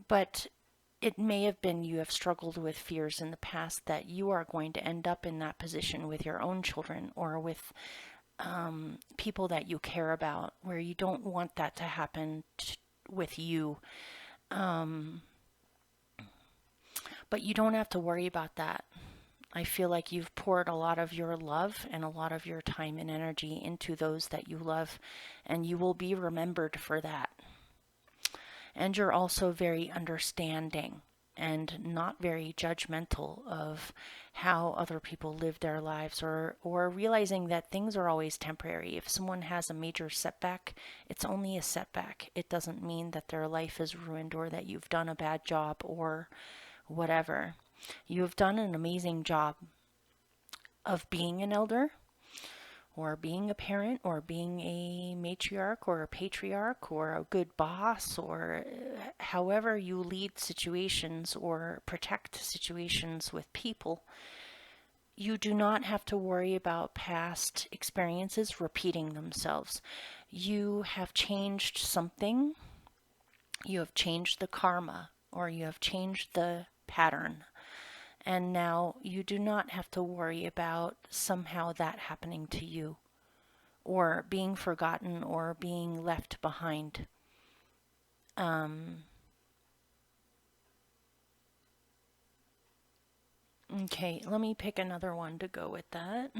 But it may have been you have struggled with fears in the past that you are going to end up in that position with your own children, or with people that you care about, where you don't want that to happen with you. Um, but you don't have to worry about that. I feel like you've poured a lot of your love and a lot of your time and energy into those that you love, and you will be remembered for that. And you're also very understanding and not very judgmental of how other people live their lives, or realizing that things are always temporary. If someone has a major setback, it's only a setback. It doesn't mean that their life is ruined or that you've done a bad job or whatever. You have done an amazing job of being an elder, or being a parent, or being a matriarch or a patriarch or a good boss, or however you lead situations or protect situations with people. You do not have to worry about past experiences repeating themselves. You have changed something, you have changed the karma, or you have changed the pattern. And now you do not have to worry about somehow that happening to you, or being forgotten, or being left behind. Okay, let me pick another one to go with that.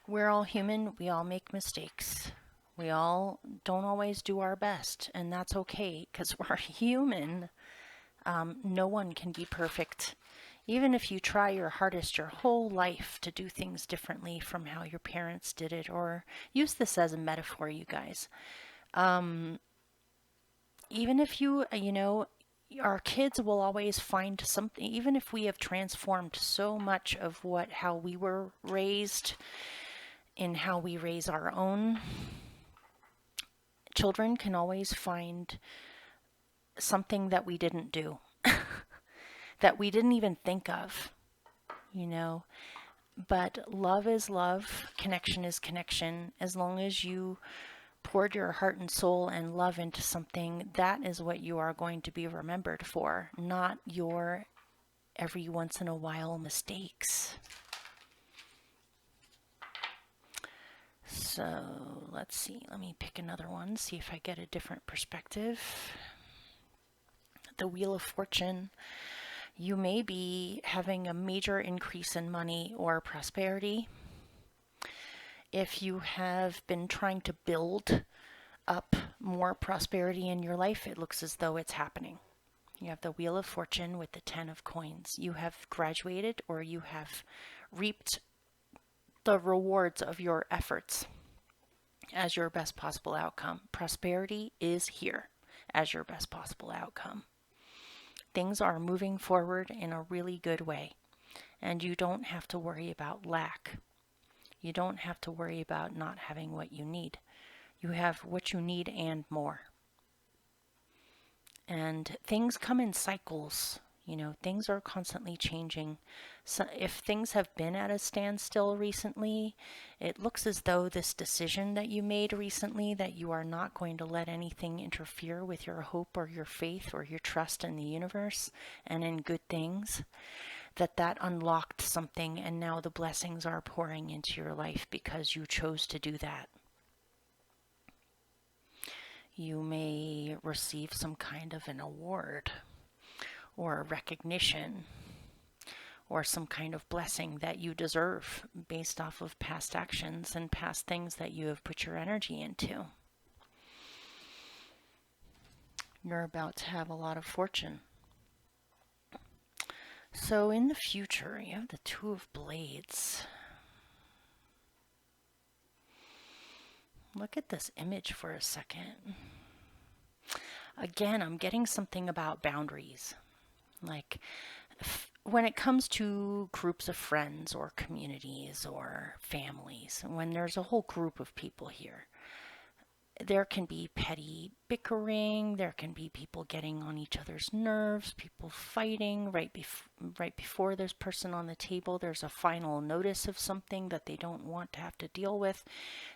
We're all human, we all make mistakes. We all don't always do our best, and that's okay because we're human. No one can be perfect. Even if you try your hardest your whole life to do things differently from how your parents did it, or use this as a metaphor, you guys. Even if our kids will always find something, even if we have transformed so much of how we were raised in how we raise our own children, can always find something that we didn't do, that we didn't even think of, you know. But love is love, connection is connection. As long as you poured your heart and soul and love into something, that is what you are going to be remembered for, not your every once in a while mistakes. So let's see, let me pick another one, see if I get a different perspective. The Wheel of Fortune. You may be having a major increase in money or prosperity. If you have been trying to build up more prosperity in your life, it looks as though it's happening. You have the Wheel of Fortune with the 10 of Coins. You have graduated, or you have reaped the rewards of your efforts as your best possible outcome. Prosperity is here as your best possible outcome. Things are moving forward in a really good way, and you don't have to worry about lack. You don't have to worry about not having what you need. You have what you need and more. And things come in cycles. Things are constantly changing. So if things have been at a standstill recently, it looks as though this decision that you made recently, that you are not going to let anything interfere with your hope or your faith or your trust in the universe and in good things, that unlocked something, and now the blessings are pouring into your life because you chose to do that. You may receive some kind of an award. or recognition or some kind of blessing that you deserve based off of past actions and past things that you have put your energy into. You're about to have a lot of fortune. So in the future, you have the Two of Blades. Look at this image for a second. Again, I'm getting something about boundaries. Like when it comes to groups of friends or communities or families, when there's a whole group of people here, there can be petty bickering, there can be people getting on each other's nerves, people fighting right before there's person on the table. There's a final notice of something that they don't want to have to deal with.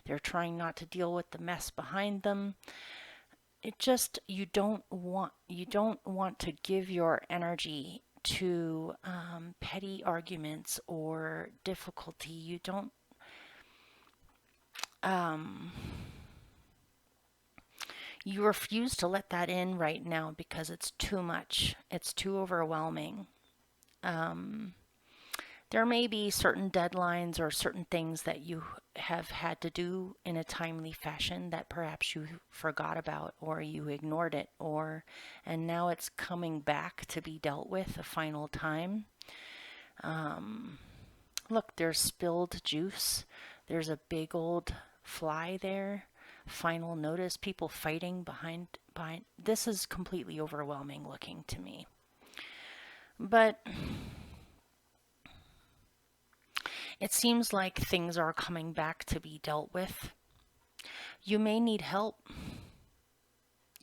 They're trying not to deal with the mess behind them. It just, you don't want to give your energy to petty arguments or difficulty. You don't you refuse to let that in right now because it's too much. It's too overwhelming. There may be certain deadlines or certain things that you have had to do in a timely fashion that perhaps you forgot about or you ignored it, and now it's coming back to be dealt with a final time. Look, there's spilled juice. There's a big old fly there. Final notice, people fighting behind. This is completely overwhelming looking to me. But it seems like things are coming back to be dealt with. You may need help.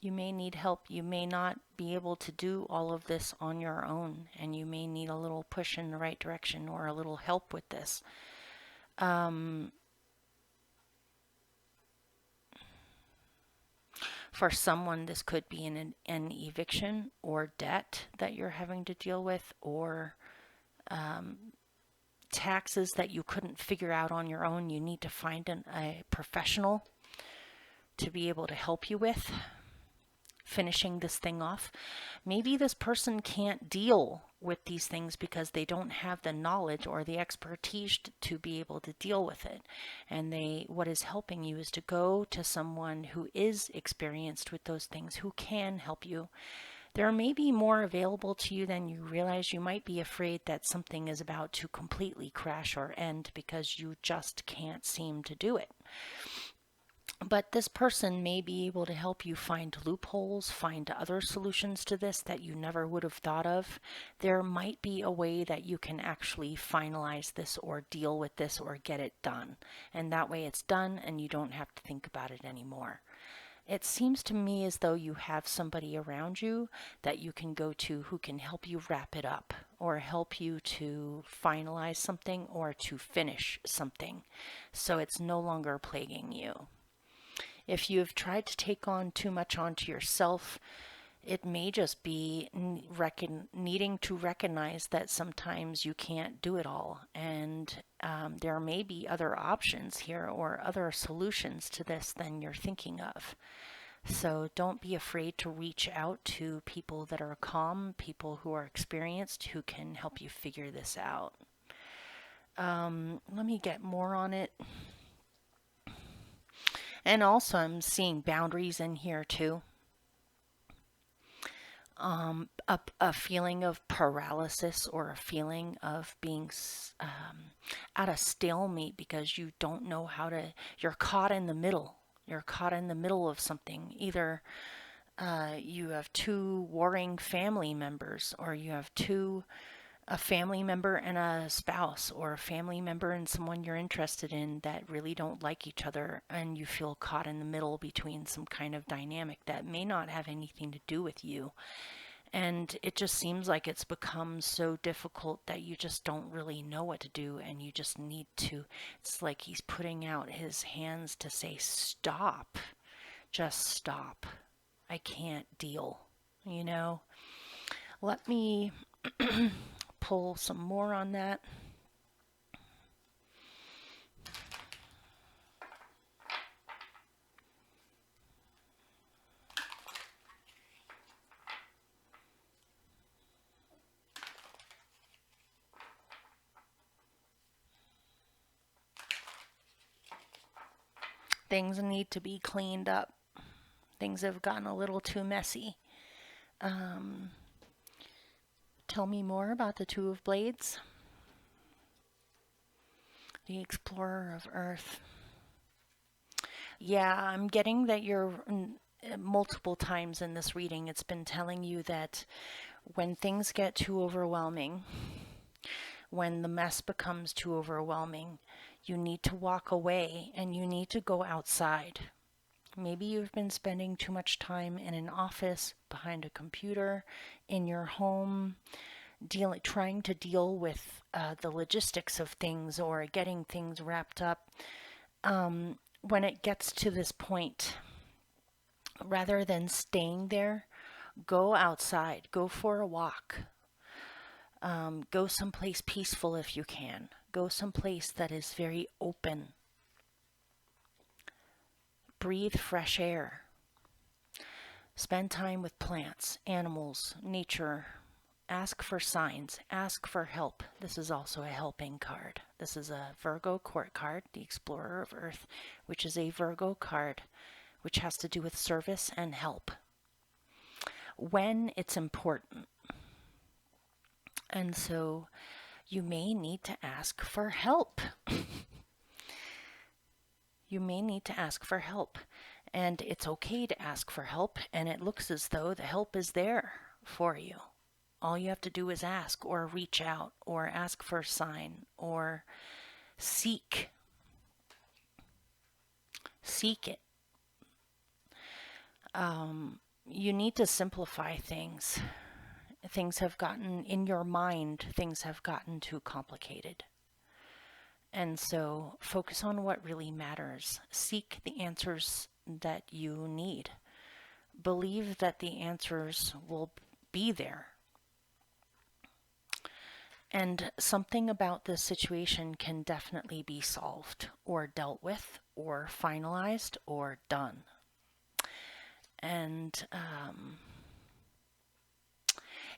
You may need help. You may not be able to do all of this on your own, and you may need a little push in the right direction or a little help with this. For someone, this could be an eviction or debt that you're having to deal with, or taxes that you couldn't figure out on your own. You need to find a professional to be able to help you with finishing this thing off. Maybe this person can't deal with these things because they don't have the knowledge or the expertise to be able to deal with it. And what is helping you is to go to someone who is experienced with those things, who can help you. There may be more available to you than you realize. You might be afraid that something is about to completely crash or end because you just can't seem to do it. But this person may be able to help you find loopholes, find other solutions to this that you never would have thought of. There might be a way that you can actually finalize this or deal with this or get it done. And that way it's done and you don't have to think about it anymore. It seems to me as though you have somebody around you that you can go to who can help you wrap it up or help you to finalize something or to finish something so it's no longer plaguing you. If you've tried to take on too much onto yourself, it may just be needing to recognize that sometimes you can't do it all. And there may be other options here or other solutions to this than you're thinking of. So don't be afraid to reach out to people that are calm, people who are experienced, who can help you figure this out. Let me get more on it. And also I'm seeing boundaries in here too. A feeling of paralysis or a feeling of being at a stalemate because you don't know you're caught in the middle. You're caught in the middle of something. Either you have two warring family members, or you have a family member and a spouse, or a family member and someone you're interested in that really don't like each other, and you feel caught in the middle between some kind of dynamic that may not have anything to do with you. And it just seems like it's become so difficult that you just don't really know what to do, and you just need to, it's like he's putting out his hands to say, stop, just stop. I can't deal, Let me pull some more on that. Things need to be cleaned up. Things have gotten a little too messy. Tell me more about the Two of Blades, the Explorer of Earth. Yeah, I'm getting that you're multiple times in this reading, it's been telling you that when things get too overwhelming, when the mess becomes too overwhelming, you need to walk away and you need to go outside. Maybe you've been spending too much time in an office, behind a computer, in your home, trying to deal with the logistics of things or getting things wrapped up. When it gets to this point, rather than staying there, go outside, go for a walk, go someplace peaceful if you can, go someplace that is very open, breathe fresh air, spend time with plants, animals, nature, ask for signs, ask for help. This is also a helping card. This is a Virgo court card, the Explorer of Earth, which is a Virgo card, which has to do with service and help when it's important. And so you may need to ask for help. You may need to ask for help. And it's okay to ask for help, and it looks as though the help is there for you. All you have to do is ask, or reach out, or ask for a sign, or seek. Seek it. You need to simplify things. Things have gotten, in your mind, things have gotten too complicated. And so focus on what really matters. Seek the answers that you need. Believe that the answers will be there. And something about this situation can definitely be solved or dealt with or finalized or done. And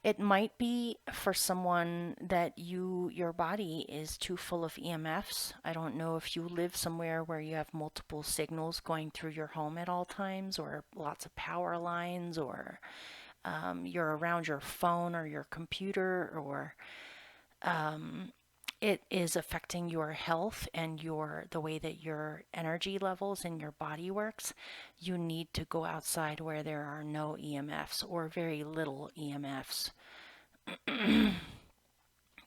it might be for someone that your body is too full of EMFs. I don't know if you live somewhere where you have multiple signals going through your home at all times, or lots of power lines, or you're around your phone or your computer, or it is affecting your health and the way that your energy levels in your body works. You need to go outside where there are no EMFs or very little EMFs.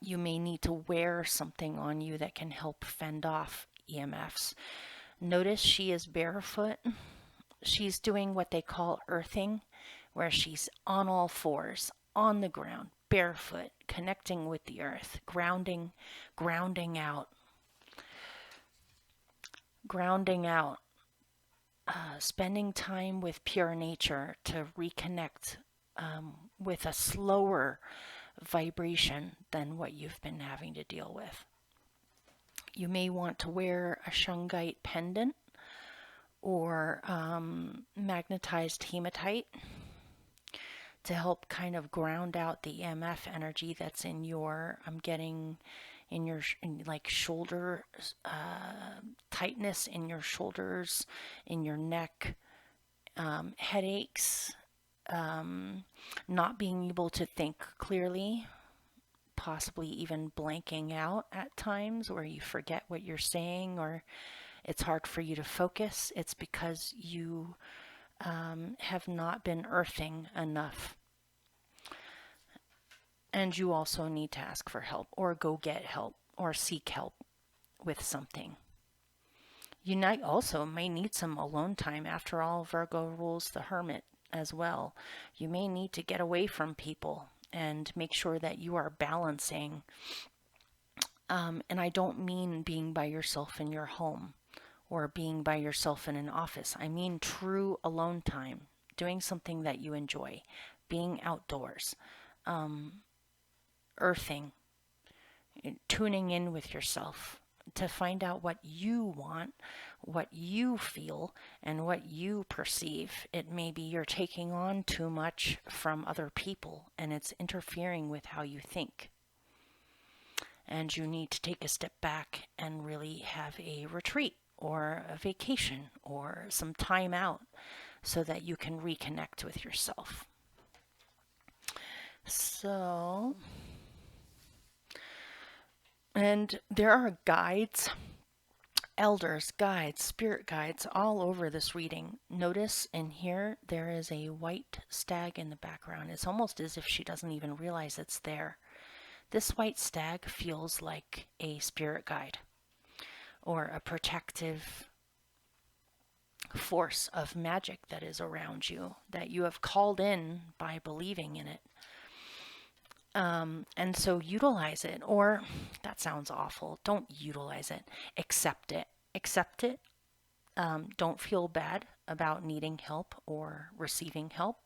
You may need to wear something on you that can help fend off EMFs. Notice she is barefoot. She's doing what they call earthing, where she's on all fours, on the ground, barefoot, connecting with the earth, grounding out, spending time with pure nature to reconnect with a slower vibration than what you've been having to deal with. You may want to wear a shungite pendant or magnetized hematite to help kind of ground out the EMF energy that's in I'm getting in your like shoulder tightness in your shoulders, in your neck, headaches, not being able to think clearly, possibly even blanking out at times, or you forget what you're saying, or it's hard for you to focus. It's because you have not been earthing enough. And you also need to ask for help, or go get help, or seek help with something. You may need some alone time. After all, Virgo rules the hermit as well. You may need to get away from people and make sure that you are balancing. And I don't mean being by yourself in your home or being by yourself in an office. I mean true alone time, doing something that you enjoy, being outdoors, earthing, tuning in with yourself to find out what you want, what you feel, and what you perceive. It may be you're taking on too much from other people and it's interfering with how you think. And you need to take a step back and really have a retreat or a vacation or some time out so that you can reconnect with yourself. So, and there are guides, elders, guides, spirit guides all over this reading. Notice in here there is a white stag in the background. It's almost as if she doesn't even realize it's there. This white stag feels like a spirit guide or a protective force of magic that is around you that you have called in by believing in it. And so utilize it, or that sounds awful. Don't utilize it. Accept it. Accept it. Don't feel bad about needing help or receiving help.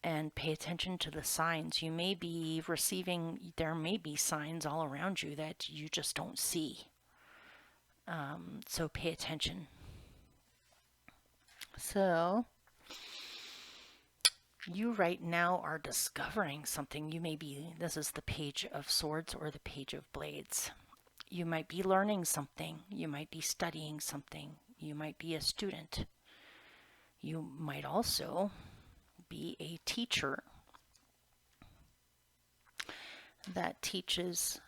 And pay attention to the signs. You may be receiving, there may be signs all around you that you just don't see. So pay attention. So you right now are discovering something. You may be, this is the Page of Swords or the Page of Blades. You might be learning something. You might be studying something. You might be a student. You might also be a teacher that teaches,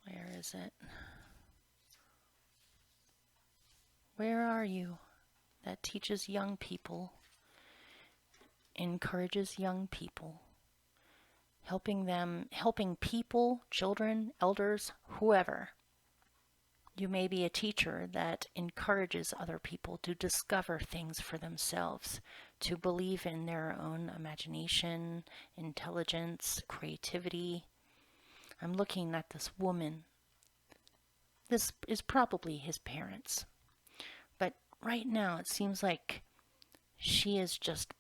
where is it? Where are you? That teaches young people, encourages young people, helping people, children, elders, whoever. You may be a teacher that encourages other people to discover things for themselves, to believe in their own imagination, intelligence, creativity. I'm looking at this woman. This is probably his parents. But right now it seems like she is just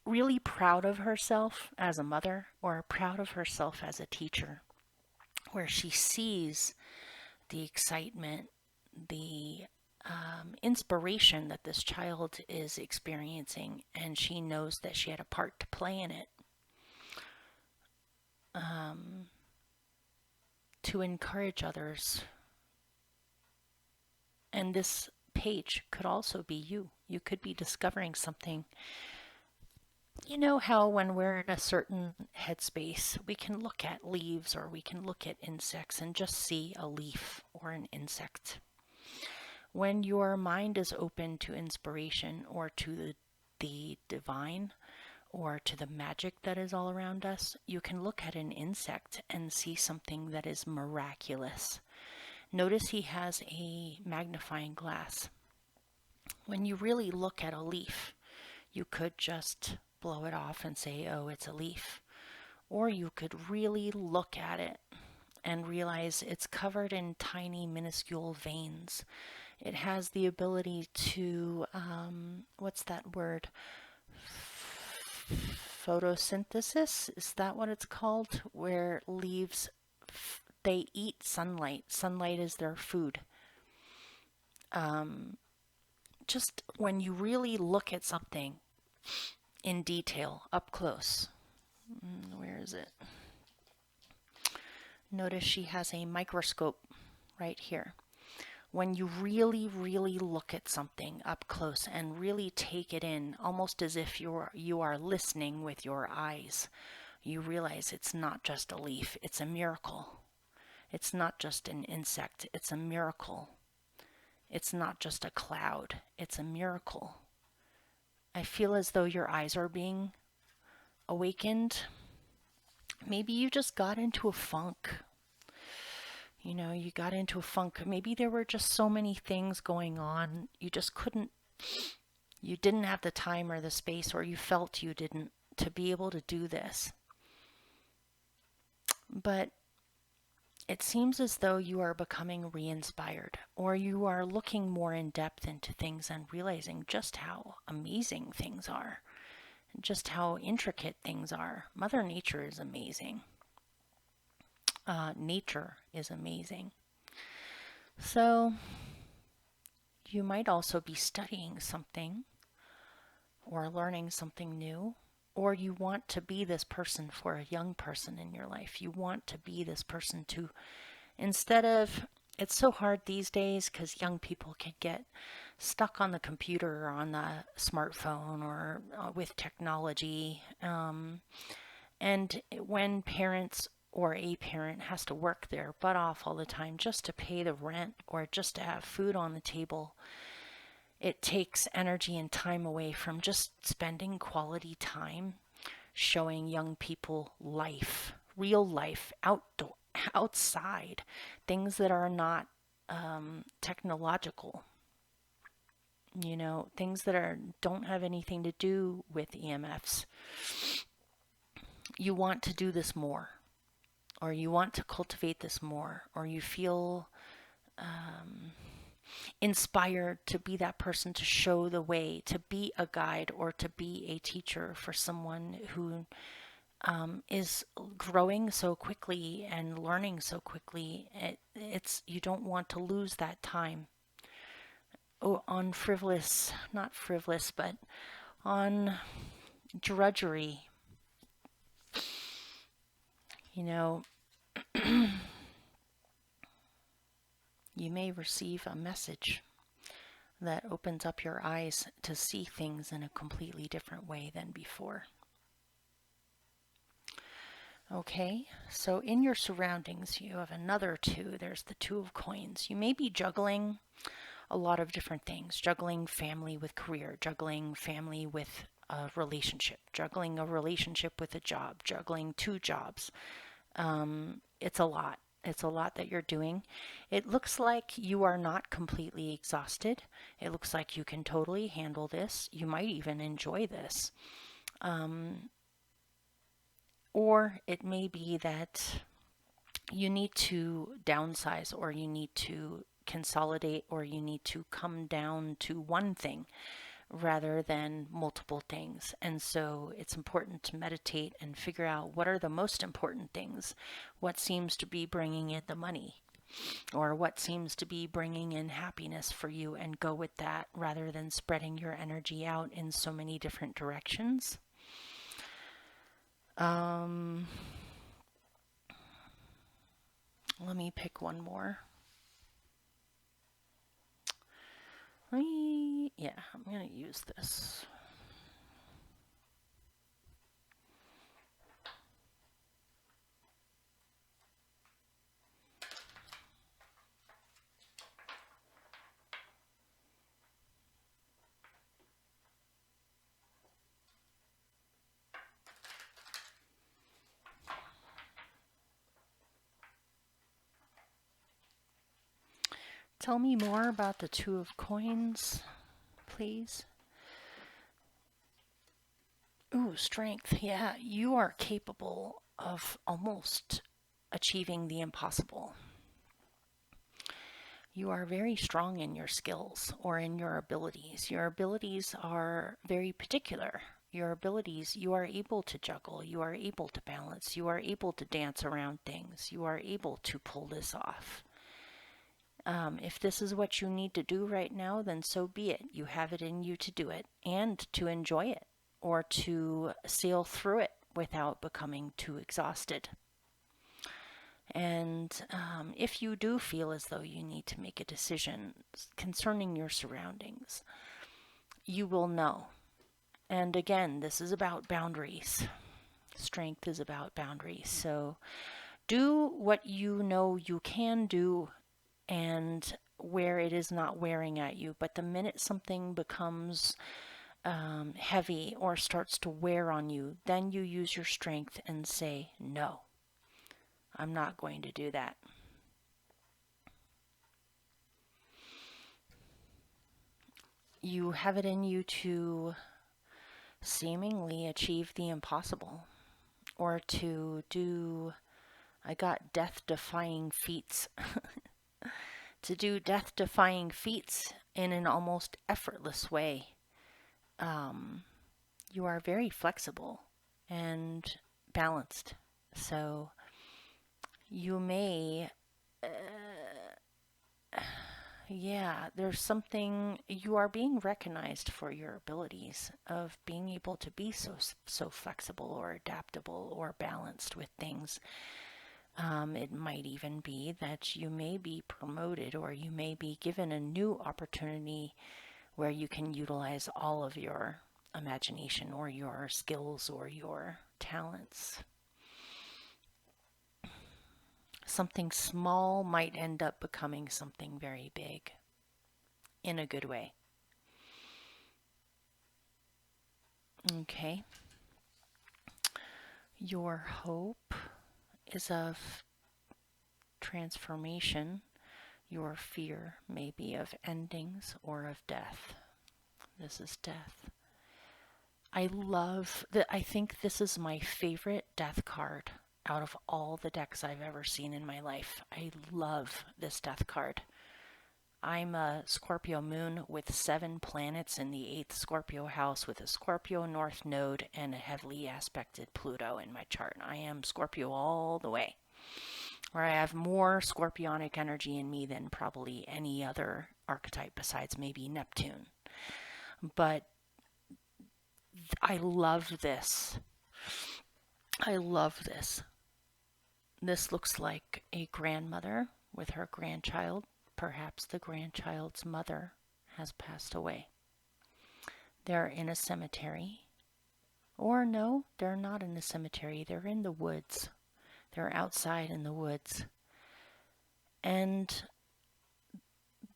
really proud of herself as a mother or proud of herself as a teacher, where she sees the excitement, the inspiration that this child is experiencing, and she knows that she had a part to play in it. To encourage others. And this page could also be you. You could be discovering something. You know how when we're in a certain headspace, we can look at leaves or we can look at insects and just see a leaf or an insect. When your mind is open to inspiration or to the divine or to the magic that is all around us, you can look at an insect and see something that is miraculous. Notice he has a magnifying glass. When you really look at a leaf, you could just blow it off and say, oh, it's a leaf. Or you could really look at it and realize it's covered in tiny, minuscule veins. It has the ability to, what's that word? Photosynthesis? Is that what it's called? Where leaves, they eat sunlight. Sunlight is their food. Just when you really look at something in detail, up close. Where is it? Notice she has a microscope right here. When you really, really look at something up close and really take it in, almost as if you are listening with your eyes, you realize it's not just a leaf, it's a miracle. It's not just an insect, it's a miracle. It's not just a cloud, it's a miracle. I feel as though your eyes are being awakened. Maybe you just got into a funk. You know, you got into a funk. Maybe there were just so many things going on. You just you didn't have the time or the space, or you felt you didn't, to be able to do this. But it seems as though you are becoming re-inspired, or you are looking more in depth into things and realizing just how amazing things are, just how intricate things are. Mother Nature is amazing. Nature is amazing. So you might also be studying something or learning something new. or you want to be this person for a young person in your life. You want to be this person to, instead of, it's so hard these days because young people can get stuck on the computer or on the smartphone or with technology. And when parents or a parent has to work their butt off all the time just to pay the rent or just to have food on the table, it takes energy and time away from just spending quality time showing young people life, real life, outside, things that are not technological. Things that don't have anything to do with EMFs. You want to do this more, or you want to cultivate this more, or you feel inspired to be that person to show the way, to be a guide or to be a teacher for someone who is growing so quickly and learning so quickly. You don't want to lose that time on frivolous, not frivolous, but on drudgery. You may receive a message that opens up your eyes to see things in a completely different way than before. Okay, so in your surroundings, you have another two. There's the Two of Coins. You may be juggling a lot of different things, juggling family with career, juggling family with a relationship, juggling a relationship with a job, juggling two jobs. It's a lot. It's a lot that you're doing. It looks like you are not completely exhausted. It looks like you can totally handle this. You might even enjoy this. Or it may be that you need to downsize, or you need to consolidate, or you need to come down to one thing rather than multiple things. And so it's important to meditate and figure out what are the most important things, what seems to be bringing in the money, or what seems to be bringing in happiness for you, and go with that rather than spreading your energy out in so many different directions. Let me pick one more. I'm going to use this. Tell me more about the Two of Coins, please. Ooh, strength. Yeah, you are capable of almost achieving the impossible. You are very strong in your skills or in your abilities. Your abilities are very particular. Your abilities, you are able to juggle, you are able to balance, you are able to dance around things, you are able to pull this off. If this is what you need to do right now, then so be it. You have it in you to do it and to enjoy it, or to sail through it without becoming too exhausted. And if you do feel as though you need to make a decision concerning your surroundings, you will know. And again, this is about boundaries. Strength is about boundaries. So do what you know you can do and where it is not wearing at you. But the minute something becomes heavy or starts to wear on you, then you use your strength and say, no, I'm not going to do that. You have it in you to seemingly achieve the impossible, or to do, I got death-defying feats, to do death-defying feats in an almost effortless way. You are very flexible and balanced, so you may Yeah, there's something, you are being recognized for your abilities of being able to be so flexible or adaptable or balanced with things. It might even be that you may be promoted or you may be given a new opportunity where you can utilize all of your imagination or your skills or your talents. Something small might end up becoming something very big in a good way. Okay. Your hope is of transformation. Your fear may be of endings or of death. This is death. I think this is my favorite death card out of all the decks I've ever seen in my life. I love this death card. I'm a Scorpio moon with 7 planets in the 8th Scorpio house with a Scorpio North node and a heavily aspected Pluto in my chart. I am Scorpio all the way, where I have more scorpionic energy in me than probably any other archetype besides maybe Neptune. But I love this. I love this. This looks like a grandmother with her grandchild. Perhaps the grandchild's mother has passed away. They're in a cemetery. Or no, they're not in a cemetery. They're in the woods. They're outside in the woods. And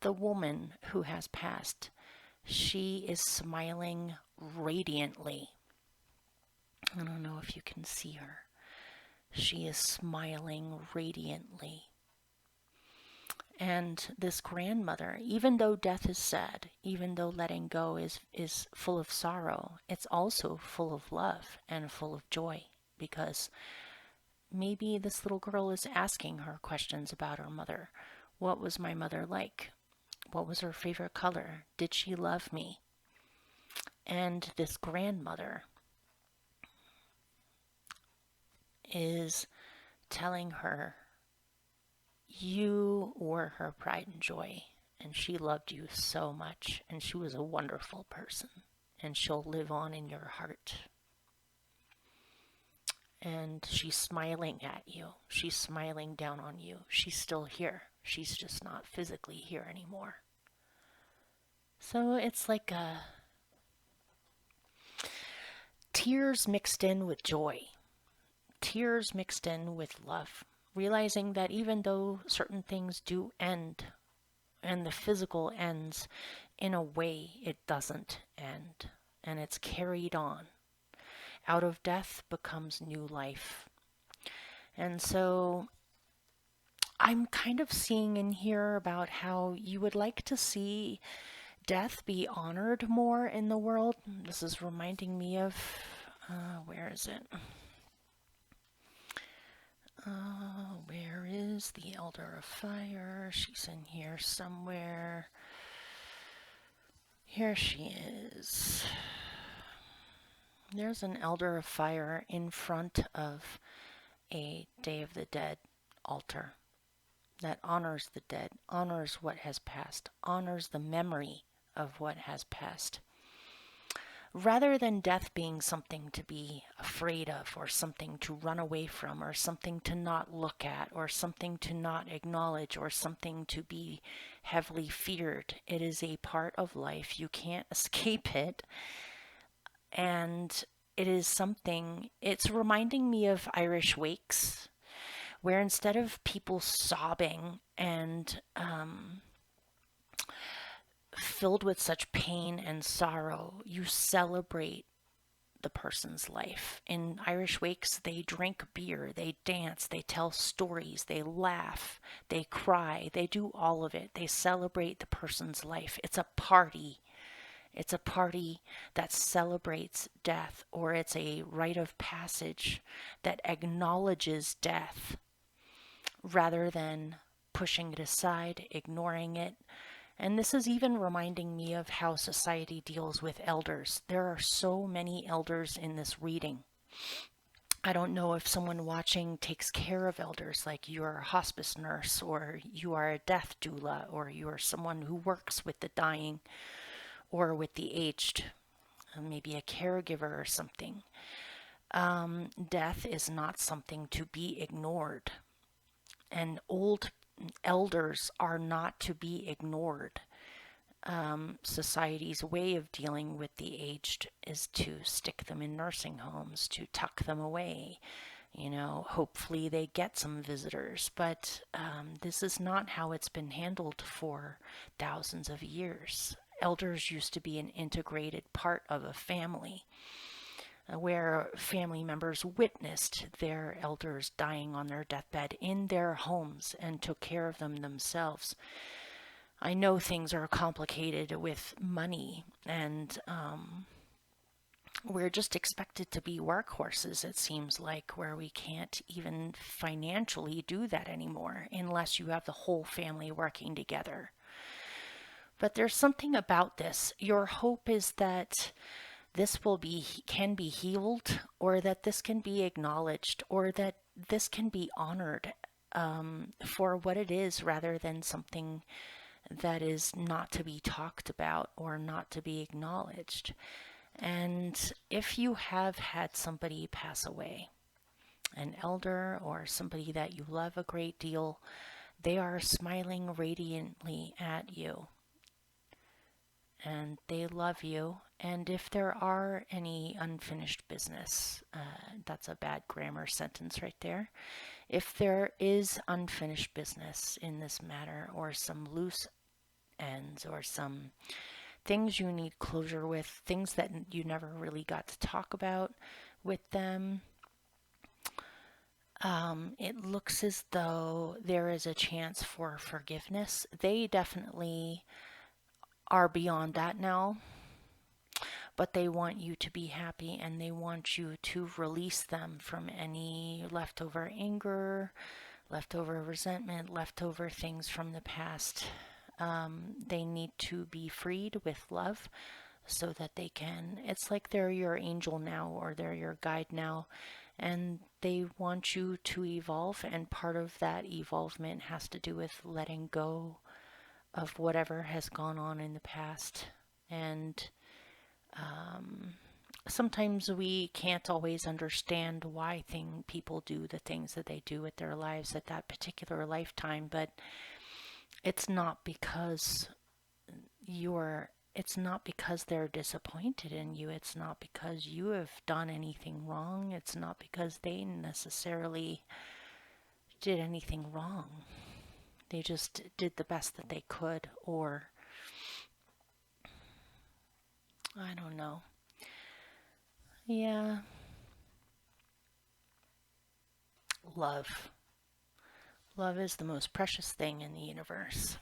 the woman who has passed, she is smiling radiantly. I don't know if you can see her. She is smiling radiantly. And this grandmother, even though death is sad, even though letting go is full of sorrow, it's also full of love and full of joy, because maybe this little girl is asking her questions about her mother. What was my mother like? What was her favorite color? Did she love me? And this grandmother is telling her, you were her pride and joy, and she loved you so much, and she was a wonderful person, and she'll live on in your heart. And she's smiling at you. She's smiling down on you. She's still here. She's just not physically here anymore. So it's like tears mixed in with joy. Tears mixed in with love. Realizing that even though certain things do end, and the physical ends, in a way it doesn't end, and it's carried on. Out of death becomes new life. And so I'm kind of seeing in here about how you would like to see death be honored more in the world. This is reminding me of, where is it? Where is the Elder of Fire? She's in here somewhere. Here she is. There's an Elder of Fire in front of a Day of the Dead altar that honors the dead, honors what has passed, honors the memory of what has passed. Rather than death being something to be afraid of, or something to run away from, or something to not look at, or something to not acknowledge, or something to be heavily feared, it is a part of life. You can't escape it. And it is something, it's reminding me of Irish wakes, where instead of people sobbing and filled with such pain and sorrow, you celebrate the person's life. In Irish wakes, they drink beer, they dance, they tell stories, they laugh, they cry, they do all of it. They celebrate the person's life. It's a party. It's a party that celebrates death, or it's a rite of passage that acknowledges death rather than pushing it aside, ignoring it. And this is even reminding me of how society deals with elders. There are so many elders in this reading. I don't know if someone watching takes care of elders, like you're a hospice nurse, or you are a death doula, or you're someone who works with the dying or with the aged, maybe a caregiver or something. Death is not something to be ignored, and old elders are not to be ignored. Society's way of dealing with the aged is to stick them in nursing homes, to tuck them away. Hopefully they get some visitors, but this is not how it's been handled for thousands of years. Elders used to be an integrated part of a family, where family members witnessed their elders dying on their deathbed in their homes and took care of them themselves. I know things are complicated with money, and we're just expected to be workhorses, it seems like, where we can't even financially do that anymore unless you have the whole family working together. But there's something about this. Your hope is that this can be healed, or that this can be acknowledged, or that this can be honored for what it is, rather than something that is not to be talked about or not to be acknowledged. And if you have had somebody pass away, an elder or somebody that you love a great deal, they are smiling radiantly at you, and they love you. And if there are any unfinished business, that's a bad grammar sentence right there. If there is unfinished business in this matter, or some loose ends, or some things you need closure with, things that you never really got to talk about with them, it looks as though there is a chance for forgiveness. They definitely are beyond that now, but they want you to be happy, and they want you to release them from any leftover anger, leftover resentment, leftover things from the past. They need to be freed with love so that they can. It's like they're your angel now, or they're your guide now, and they want you to evolve. And part of that evolvement has to do with letting go of whatever has gone on in the past. And sometimes we can't always understand why people do the things that they do with their lives at that particular lifetime, but it's not because they're disappointed in you. It's not because you have done anything wrong. It's not because they necessarily did anything wrong. They just did the best that they could, or I don't know. Yeah. Love. Love is the most precious thing in the universe.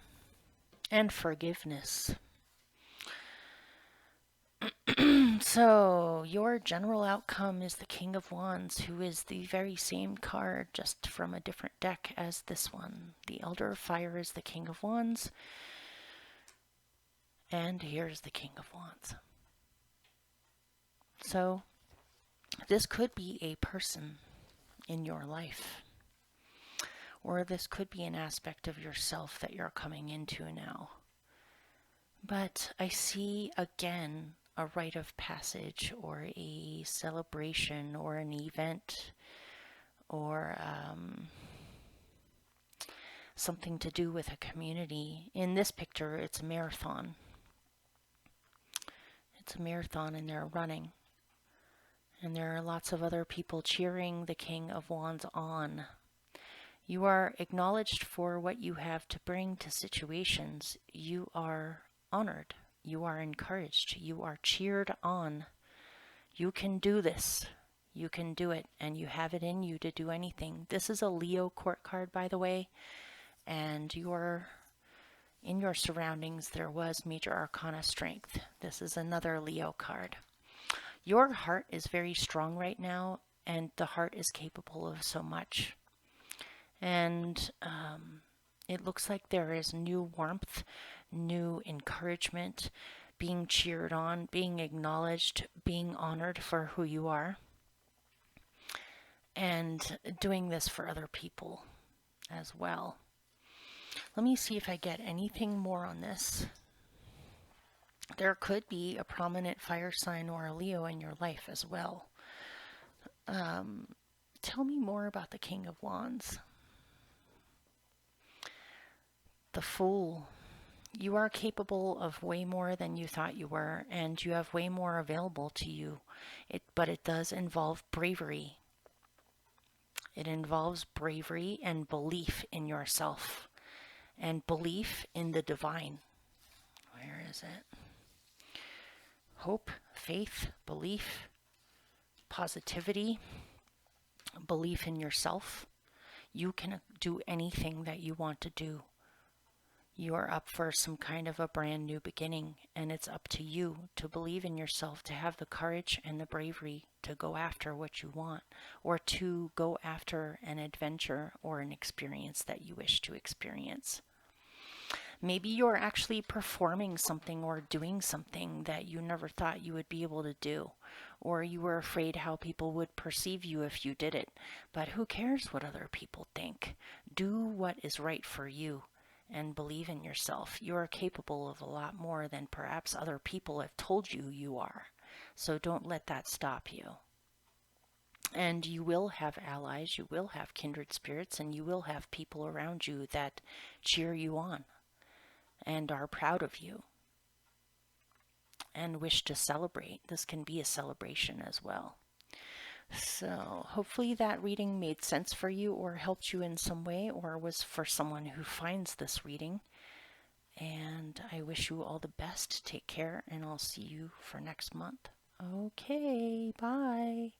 And forgiveness. So, your general outcome is the King of Wands, who is the very same card, just from a different deck as this one. The Elder of Fire is the King of Wands. And here's the King of Wands. So, this could be a person in your life, or this could be an aspect of yourself that you're coming into now. But I see again a rite of passage, or a celebration, or an event, or something to do with a community. In this picture, it's a marathon. It's a marathon, and they're running. And there are lots of other people cheering the King of Wands on. You are acknowledged for what you have to bring to situations. You are honored. You are encouraged. You are cheered on. You can do this. You can do it, and you have it in you to do anything. This is a Leo court card, by the way, and in your surroundings there was major arcana strength. This is another Leo card. Your heart is very strong right now, and the heart is capable of so much. And it looks like there is new warmth, new encouragement, being cheered on, being acknowledged, being honored for who you are. and doing this for other people as well. Let me see if I get anything more on this. There could be a prominent fire sign or a Leo in your life as well. Tell me more about the King of Wands. The Fool. You are capable of way more than you thought you were, and you have way more available to you. But it does involve bravery. It involves bravery and belief in yourself and belief in the divine. Where is it? Hope, faith, belief, positivity, belief in yourself. You can do anything that you want to do. You are up for some kind of a brand new beginning, and it's up to you to believe in yourself, to have the courage and the bravery to go after what you want, or to go after an adventure or an experience that you wish to experience. Maybe you're actually performing something or doing something that you never thought you would be able to do, or you were afraid how people would perceive you if you did it. But who cares what other people think? Do what is right for you and believe in yourself. You are capable of a lot more than perhaps other people have told you you are. So don't let that stop you. And you will have allies, you will have kindred spirits, and you will have people around you that cheer you on and are proud of you and wish to celebrate. This can be a celebration as well. So hopefully that reading made sense for you or helped you in some way, or was for someone who finds this reading. And I wish you all the best. Take care, and I'll see you for next month. Okay, bye.